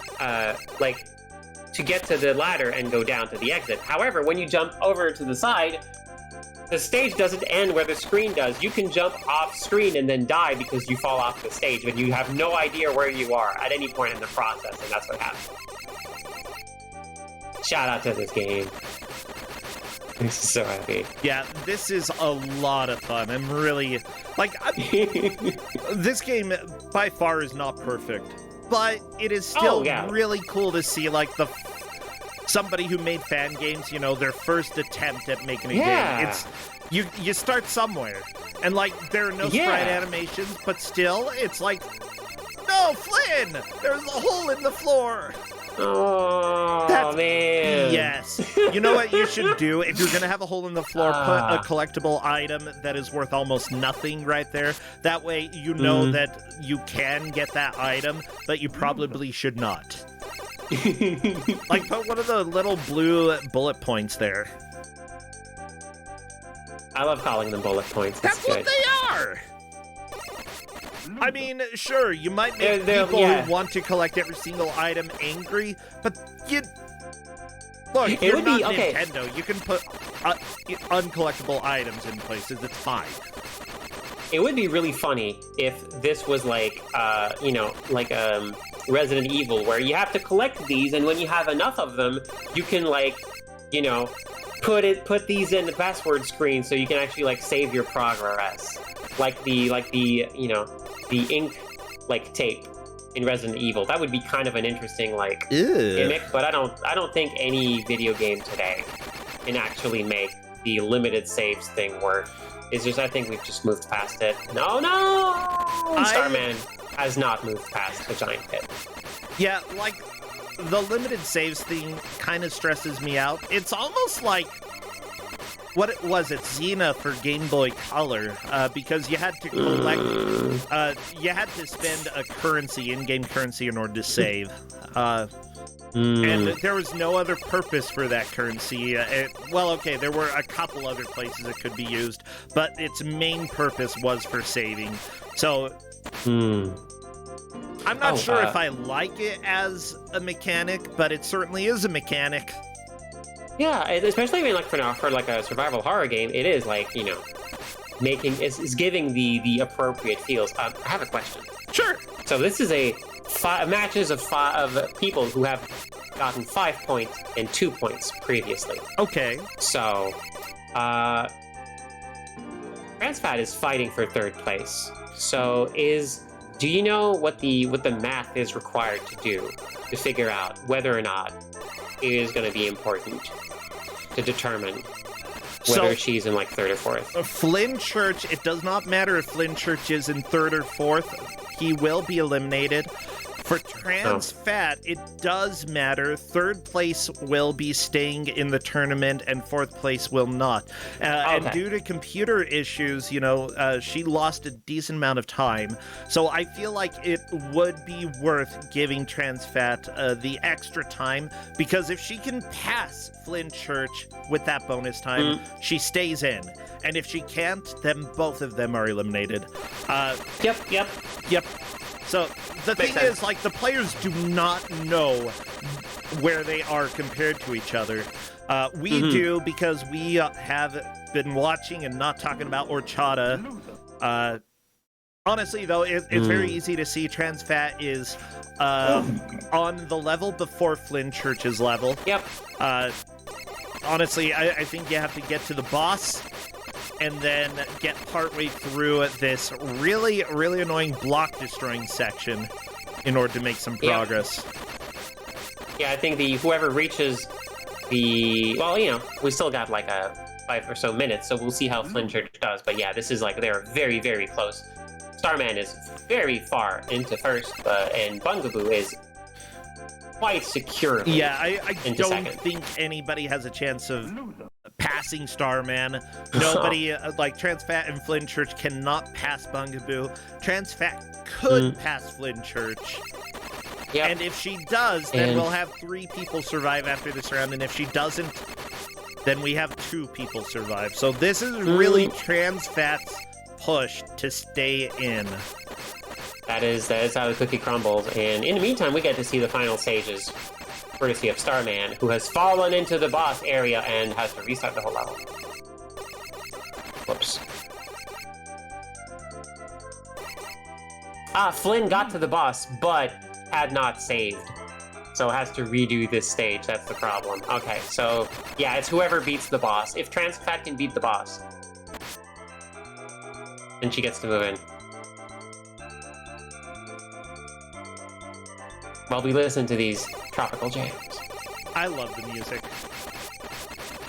to get to the ladder and go down to the exit. However, when you jump over to the side, the stage doesn't end where the screen does. You can jump off screen and then die because you fall off the stage, but you have no idea where you are at any point in the process, and that's what happened. Shout out to this game. I'm so happy.
Yeah, this is a lot of fun. I'm really... Like, this game by far is not perfect, but it is still really cool to see, like, somebody who made fan games, you know, their first attempt at making a game. It's you start somewhere, and like there are no sprite animations, but still, it's like, no, Flynn, there's a hole in the floor.
Oh, man.
Yes. You know what you should do? If you're going to have a hole in the floor, put a collectible item that is worth almost nothing right there. That way you know that you can get that item, but you probably should not. Like, put one of the little blue bullet points there.
I love calling them bullet points.
That's what they are! I mean, sure, you might make
They're-
people
yeah.
who want to collect every single item angry, but you... Look,
It
you're
would
not
be- okay.
Nintendo. You can put uncollectible items in places. It's fine.
It would be really funny if this was like, you know, like Resident Evil, where you have to collect these, and when you have enough of them, you can like, you know, put these in the password screen so you can actually like save your progress, like the you know, the ink like tape in Resident Evil. That would be kind of an interesting like gimmick, but I don't think any video game today can actually make the limited saves thing work. It's just, I think we've just moved past it. No! Starman has not moved past the giant pit.
Yeah, like, the limited saves thing kind of stresses me out. It's almost like, what it was, it's Xena for Game Boy Color, because you had to collect, you had to spend a currency, in-game currency, in order to save. And there was no other purpose for that currency. Well, okay, there were a couple other places it could be used, but its main purpose was for saving. So, I'm not sure if I like it as a mechanic, but it certainly is a mechanic.
Yeah, especially I mean, like for like a survival horror game, it is like, you know, is giving the appropriate feels. I have a question.
Sure.
So this is a matches of people who have gotten 5 points and 2 points previously.
Okay.
So, Transfat is fighting for third place. So do you know what the math is required to do to figure out whether or not it is going to be important to determine whether she's in like third or fourth?
Flynn Church, it does not matter if Flynn Church is in third or fourth. He will be eliminated. For Transfat, it does matter. Third place will be staying in the tournament, and fourth place will not. And due to computer issues, you know, she lost a decent amount of time. So I feel like it would be worth giving Transfat the extra time, because if she can pass Flynn Church with that bonus time, she stays in. And if she can't, then both of them are eliminated. Yep. So the thing is, like, the players do not know where they are compared to each other. We do, because we have been watching and not talking about horchata Honestly, though, it's very easy to see Transfat is on the level before Flynn Church's level.
Yep.
Honestly, I think you have to get to the boss and then get partway through this really, really annoying block-destroying section in order to make some progress.
Yeah, I think whoever reaches the... Well, you know, we still got like 5 or so minutes, so we'll see how Flynn Church does. But yeah, this is like, they're very, very close. Starman is very far into first, and Bungaboo is quite securely
I
into
don't
second.
think anybody has a chance of passing Starman. Nobody, like Transfat and Flynn Church cannot pass Bungaboo. Transfat could pass Flynn Church.
Yep.
And if she does, then we'll have 3 people survive after this round, and if she doesn't, then we have 2 people survive. So this is really Transfat's push to stay in.
That is how the cookie crumbles. And in the meantime, we get to see the final stages, courtesy of Starman, who has fallen into the boss area and has to restart the whole level. Whoops. Flynn got to the boss, but had not saved. So has to redo this stage, that's the problem. Okay, so yeah, it's whoever beats the boss. If Transfat can beat the boss, then she gets to move in. While we listen to these tropical jams.
I love the music.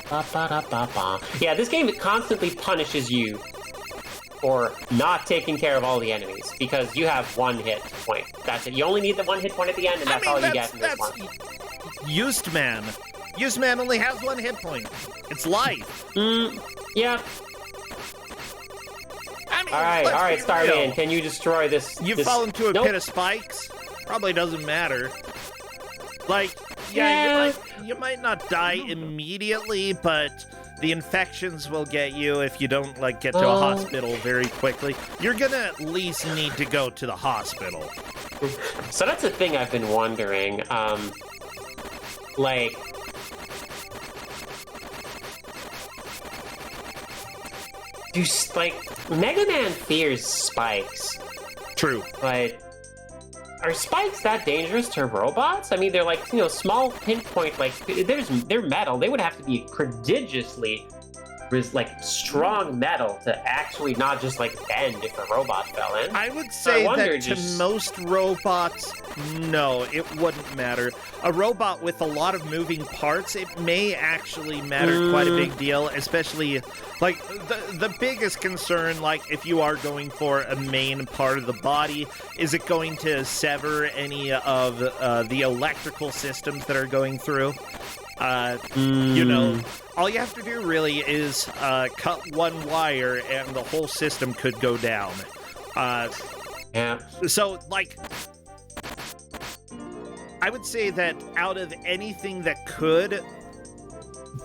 Ba, ba, da, ba, ba. Yeah, this game constantly punishes you for not taking care of all the enemies, because you have 1 hit point. That's it. You only need the 1 hit point at the end, and that's all you get in this one.
Yust Man. Yust Man only has 1 hit point. It's life.
Yeah.
I mean,
all right, Starman, can you destroy this?
You fall into a pit of spikes? Probably doesn't matter. Like, yeah. You might not die immediately, but the infections will get you if you don't, like, get to a hospital very quickly. You're gonna at least need to go to the hospital.
So that's the thing I've been wondering. Like... Mega Man fears spikes.
True.
But are spikes that dangerous to robots? I mean, they're like, small pinpoint, like, they're metal. They would have to be prodigiously, like, strong metal to actually not just, like, bend if a robot fell in.
I would say that to most robots, no, it wouldn't matter. A robot with a lot of moving parts, it may actually matter quite a big deal, especially, like, the biggest concern, like, if you are going for a main part of the body, is it going to sever any of the electrical systems that are going through? All you have to do really is cut 1 wire and the whole system could go down.
Yeah.
So, like, I would say that out of anything that could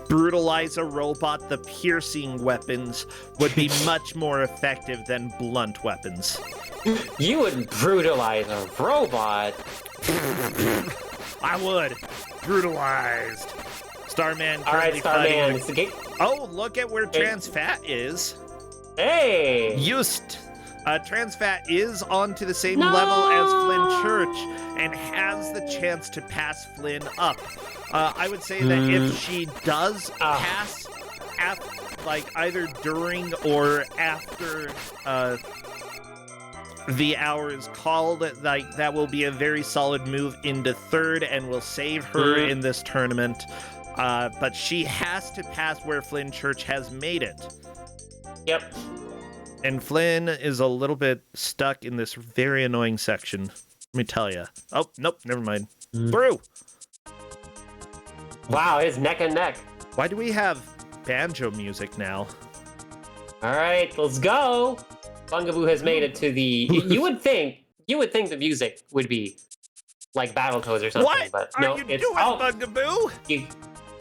brutalize a robot, the piercing weapons would be much more effective than blunt weapons.
You would brutalize a robot?
I would. Brutalized. Starman.
All right, Starman. It's the gate.
Oh, look at where Transfat is.
Hey.
Yust. Transfat is onto the same level as Flynn Church and has the chance to pass Flynn up. I would say that if she does pass, either during or after the hour is called, like, that will be a very solid move into 3rd and will save her in this tournament. But she has to pass where Flynn Church has made it.
Yep.
And Flynn is a little bit stuck in this very annoying section. Let me tell you. Oh, nope, never mind. Through!
Wow, it's neck and neck.
Why do we have banjo music now?
All right, let's go. Bungaboo has made it to the... You would think the music would be like Battletoads or something,
what
but
no,
it's...
What are you doing, Bungaboo?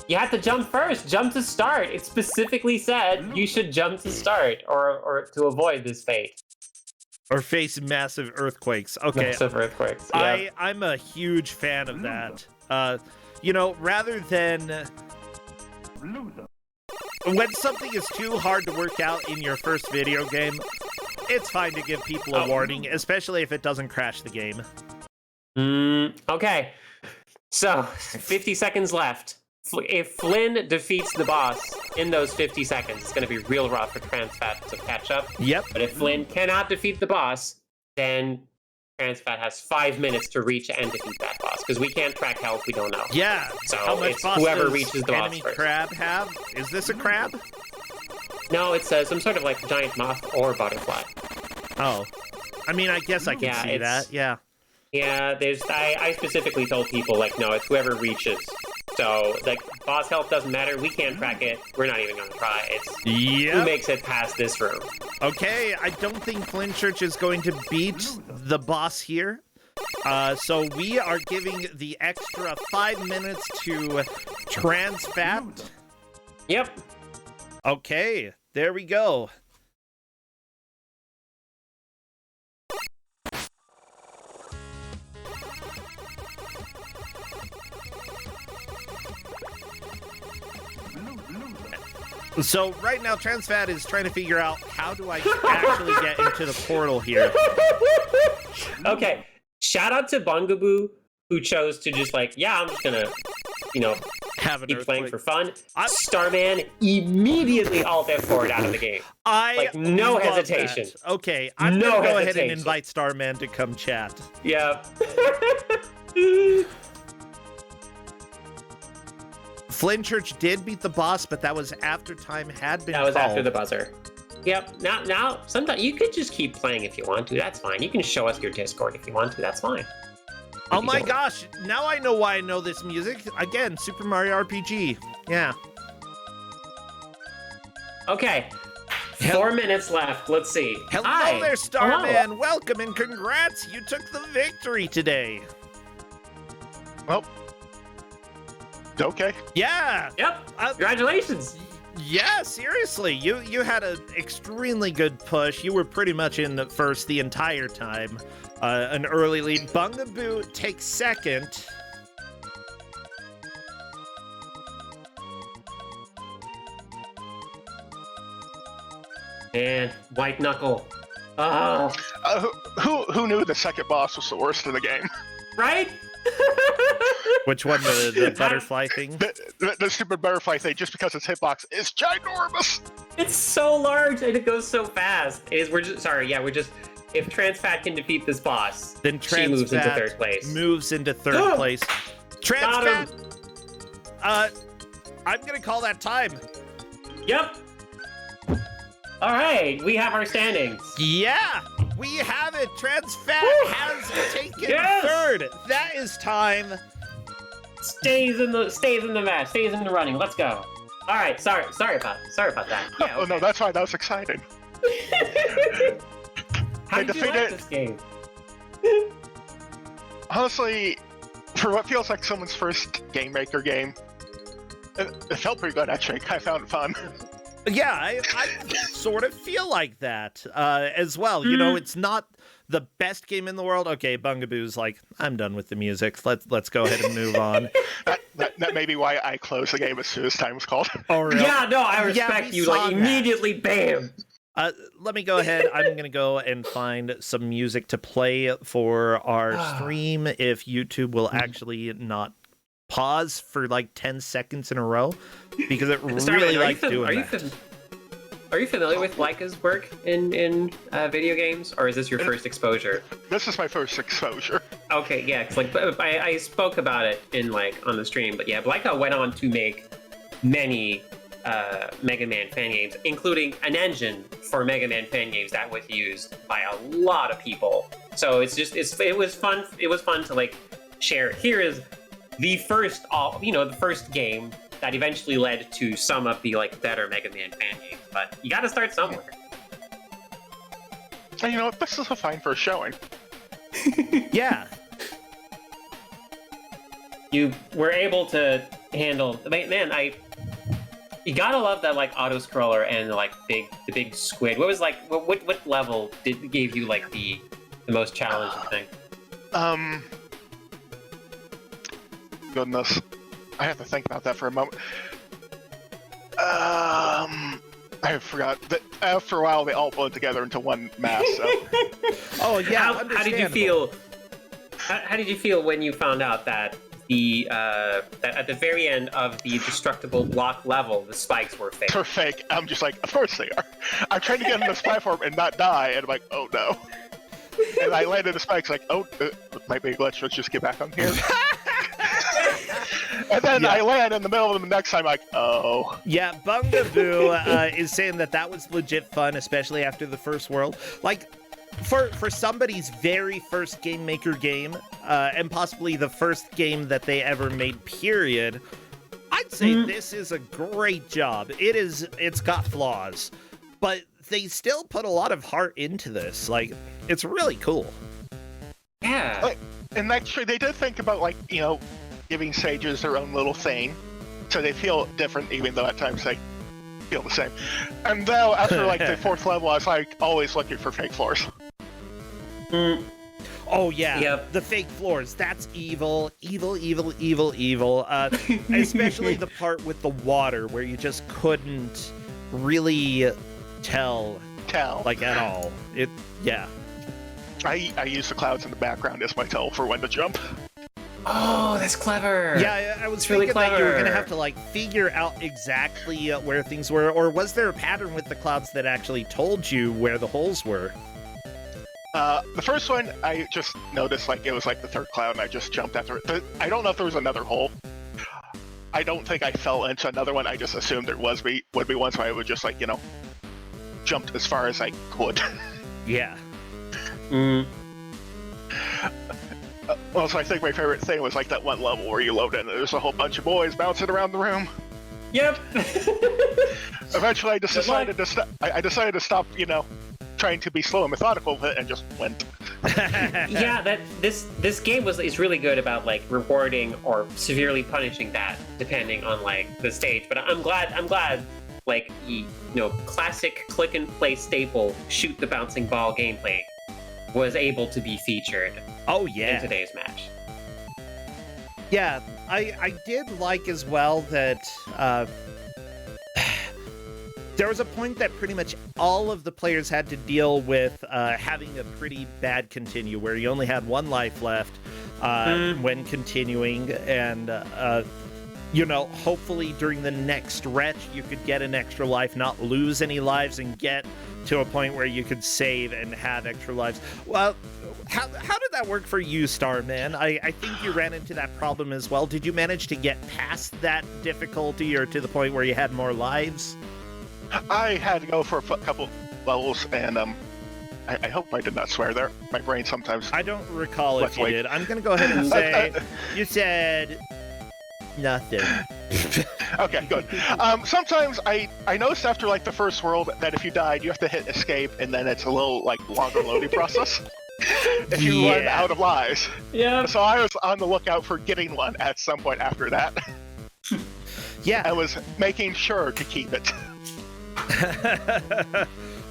You have to jump first. Jump to start. It specifically said you should jump to start or to avoid this fate.
Or face massive earthquakes. Okay.
Massive earthquakes. Yeah.
I'm a huge fan of that. Rather than... When something is too hard to work out in your first video game, It's fine to give people a warning, especially if it doesn't crash the game.
Okay. So, 50 seconds left. If Flynn defeats the boss in those 50 seconds, it's going to be real rough for TransFat to catch up.
Yep.
But if Flynn cannot defeat the boss, then TransFat has 5 minutes to reach and defeat that boss, because we can't track health, we don't know.
Yeah.
So
how much
it's
boss
whoever
does
reaches the boss
enemy
first.
crab have? Is this a crab?
No, it's some sort of like giant moth or butterfly.
Oh. I mean, I guess I can see that, yeah.
Yeah, I specifically told people, like, no, it's whoever reaches. So, like, boss health doesn't matter. We can't track it. We're not even going to try. It's who makes it past this room.
Okay, I don't think Flint Church is going to beat the boss here. So we are giving the extra 5 minutes to TransFat.
Yep.
Okay, there we go. So right now, TransFat is trying to figure out how do I actually get into the portal here.
Okay, shout out to Bungaboo, who chose to just like, yeah, I'm just gonna, keep playing for fun. Starman immediately alt F4'd out of the game. No hesitation.
That. Okay, I'm gonna go ahead and invite Starman to come chat.
Yeah.
Flynn Church did beat the boss, but that was after time had been
That was
called.
after the buzzer. Yep. Now, sometimes you could just keep playing if you want to. That's fine. You can show us your Discord if you want to. That's fine.
Oh my gosh! Now I know why I know this music. Again, Super Mario RPG. Yeah.
Okay. 4 minutes left. Let's see.
Hello there, Starman. Hello. Welcome and congrats. You took the victory today.
Well. Okay.
Yeah. Yep. Congratulations.
Yeah, seriously. You had an extremely good push. You were pretty much in the first the entire time. An early lead. Bungaboo takes second.
And White Knuckle.
Who knew the second boss was the worst in the game?
Right?
Which one? The butterfly thing?
The stupid butterfly thing, just because its hitbox is ginormous.
It's so large and it goes so fast. We're just if TransFat can defeat this boss,
then
she moves into third place.
Moves into third place. TransFat. I'm gonna call that time.
Yep. All right, we have our standings.
Yeah. We have it. TransFat has taken third. That is time.
Stays in the match. Stays in the running. Let's go. All right. Sorry about that. Yeah, okay.
Oh no, that's fine. That was exciting.
How did you like this game?
Honestly, for what feels like someone's first Game Maker game, it felt pretty good actually. I found it fun.
Yeah, I sort of feel like that as well. You know, it's not the best game in the world. Okay, Bungaboo's like, I'm done with the music. Let's go ahead and move on.
that may be why I closed the game as soon as time was called.
Oh, really?
Yeah, no, I respect you. Like immediately, bam.
Let me go ahead. I'm going to go and find some music to play for our stream if YouTube will actually not pause for like 10 seconds in a row, because it really likes doing that.
Are you familiar with Laika's work in video games, or is this your first exposure?
This is my first exposure.
Okay, yeah, 'cause, like I spoke about it in on the stream, but yeah, Laika went on to make many Mega Man fan games, including an engine for Mega Man fan games that was used by a lot of people. So it was fun. It was fun to like share. Here is the first, the first game that eventually led to some of the like better Mega Man fan games. But you got to start somewhere.
And you know what? This is a fine first showing.
Yeah.
You were able to handle, man. You gotta love that like auto scroller and like the big squid. What was like what level gave you like the most challenging thing?
Goodness, I have to think about that for a moment. I forgot that after a while they all blend together into one mass. So.
Oh yeah,
How did you feel? How did you feel when you found out that that at the very end of the destructible block level, the spikes were fake?
They're fake. I'm just like, of course they are. I'm trying to get on this platform and not die, and I'm like, oh no. And I landed the spikes like, oh, might be a glitch. Let's just get back on here. And then I land in the middle of them next time, like, oh.
Yeah, Bungaboo is saying that was legit fun, especially after the first world. Like, for somebody's very first Game Maker game, and possibly the first game that they ever made, period, I'd say this is a great job. It's got flaws, but they still put a lot of heart into this. Like, it's really cool.
Yeah.
And actually, they did think about, like, you know, giving sages their own little thing, so they feel different, even though at times they feel the same. And though after like the fourth level, I was like always looking for fake floors.
Oh yeah,
Yep.
The fake floors. That's evil, evil, evil, evil, evil. Especially the part with the water where you just couldn't really tell, like at all.
I use the clouds in the background as my tell for when to jump.
Oh, that's clever.
Yeah, I was
It's really
thinking that you were
clever.
gonna have to like figure out exactly where things were, or was there a pattern with the clouds that actually told you where the holes were?
The first one, I just noticed like it was like the third cloud, and I just jumped after it. I don't know if there was another hole. I don't think I fell into another one. I just assumed there would be one, so I would just like, you know, jumped as far as I could.
Yeah.
Well, so I think my favorite thing was like that one level where you load in and there's a whole bunch of boys bouncing around the room.
Yep.
Eventually, I just decided to stop. I decided to stop, you know, trying to be slow and methodical with it, and just went.
Yeah, this game is really good about like rewarding or severely punishing that, depending on like the stage. But I'm glad like you know, classic click and play staple shoot the bouncing ball gameplay was able to be featured.
Oh
In
yeah.
today's match.
Yeah, I did like as well that there was a point that pretty much all of the players had to deal with having a pretty bad continue, where you only had one life left when continuing, and you know, hopefully during the next stretch you could get an extra life, not lose any lives, and get to a point where you could save and have extra lives. Well, how did that work for you, Starman? I think you ran into that problem as well. Did you manage to get past that difficulty, or to the point where you had more lives?
I had to go for a couple levels, and I hope I did not swear there. My brain sometimes.
I don't recall if
Let's
you
wait.
did. I'm gonna go ahead and say you said nothing.
Okay, good. Sometimes I noticed after like the first world that if you died, you have to hit escape, and then it's a little like longer loading process. If you run out of lives.
Yeah.
So I was on the lookout for getting one at some point after that.
Yeah.
I was making sure to keep it.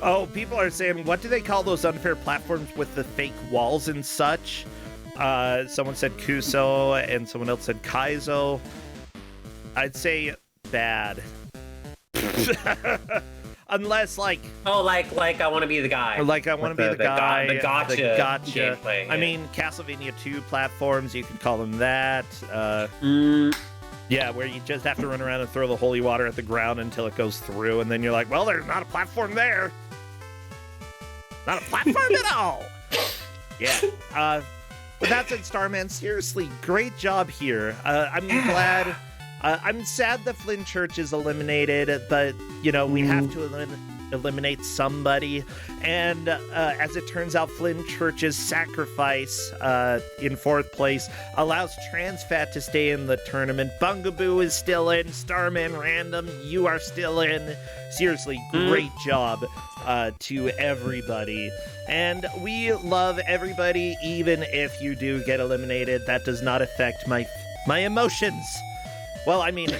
Oh, people are saying, what do they call those unfair platforms with the fake walls and such? Someone said Kuso, and someone else said Kaizo. I'd say bad. Unless, like...
Oh, like I want to be the guy.
Or like I want to be the guy.
The gotcha. Gameplay,
I
yeah.
mean, Castlevania 2 platforms, you could call them that. Yeah, where you just have to run around and throw the holy water at the ground until it goes through, and then you're like, well, there's not a platform there. Not a platform at all. Yeah. But that said, Starman, seriously, great job here. I'm glad. I'm sad that Flynn Church is eliminated, but, you know, we have to eliminate somebody. And as it turns out, Flynn Church's sacrifice in fourth place allows TransFat to stay in the tournament. Bungaboo is still in. Starman Random, you are still in. Seriously, great job to everybody. And we love everybody, even if you do get eliminated. That does not affect my emotions. Well, I mean,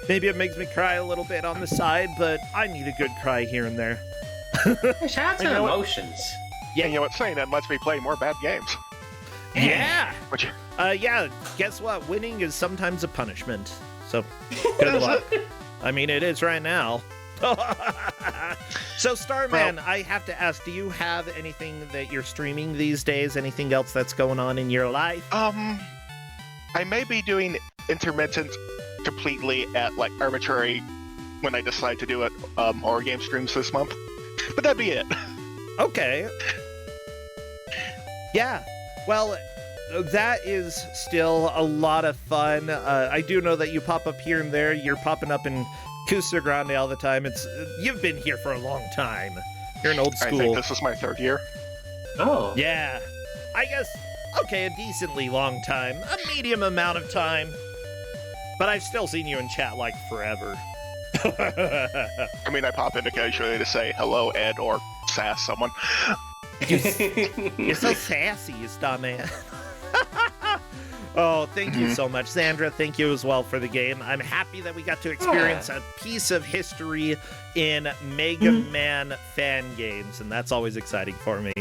maybe it makes me cry a little bit on the side, but I need a good cry here and there.
Shout out to emotions.
Yeah, you know what's saying that lets me play more bad games.
Yeah.
Which,
Yeah, guess what? Winning is sometimes a punishment. So, good luck. I mean, it is right now. So, Starman, I have to ask, do you have anything that you're streaming these days? Anything else that's going on in your life?
I may be doing intermittent completely at like arbitrary when I decide to do it horror game streams this month. But that'd be it.
Okay. Yeah. Well, that is still a lot of fun. I do know that you pop up here and there. You're popping up in Kusog7ande all the time. You've been here for a long time. You're an old school.
I think this is my 3rd year.
Oh.
Yeah. I guess, okay, a decently long time. A medium amount of time. But I've still seen you in chat like forever.
I mean, I pop in occasionally to say hello, Ed, or sass someone.
You're so sassy, you Starman. Oh, thank you so much. Sandra, thank you as well for the game. I'm happy that we got to experience a piece of history in Mega Man fan games, and that's always exciting for me.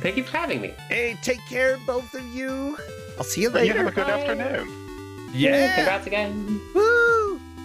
Thank you for having me.
Hey, take care, both of you. I'll see you later.
You have a good afternoon.
Yeah.
Congrats again.
Woo!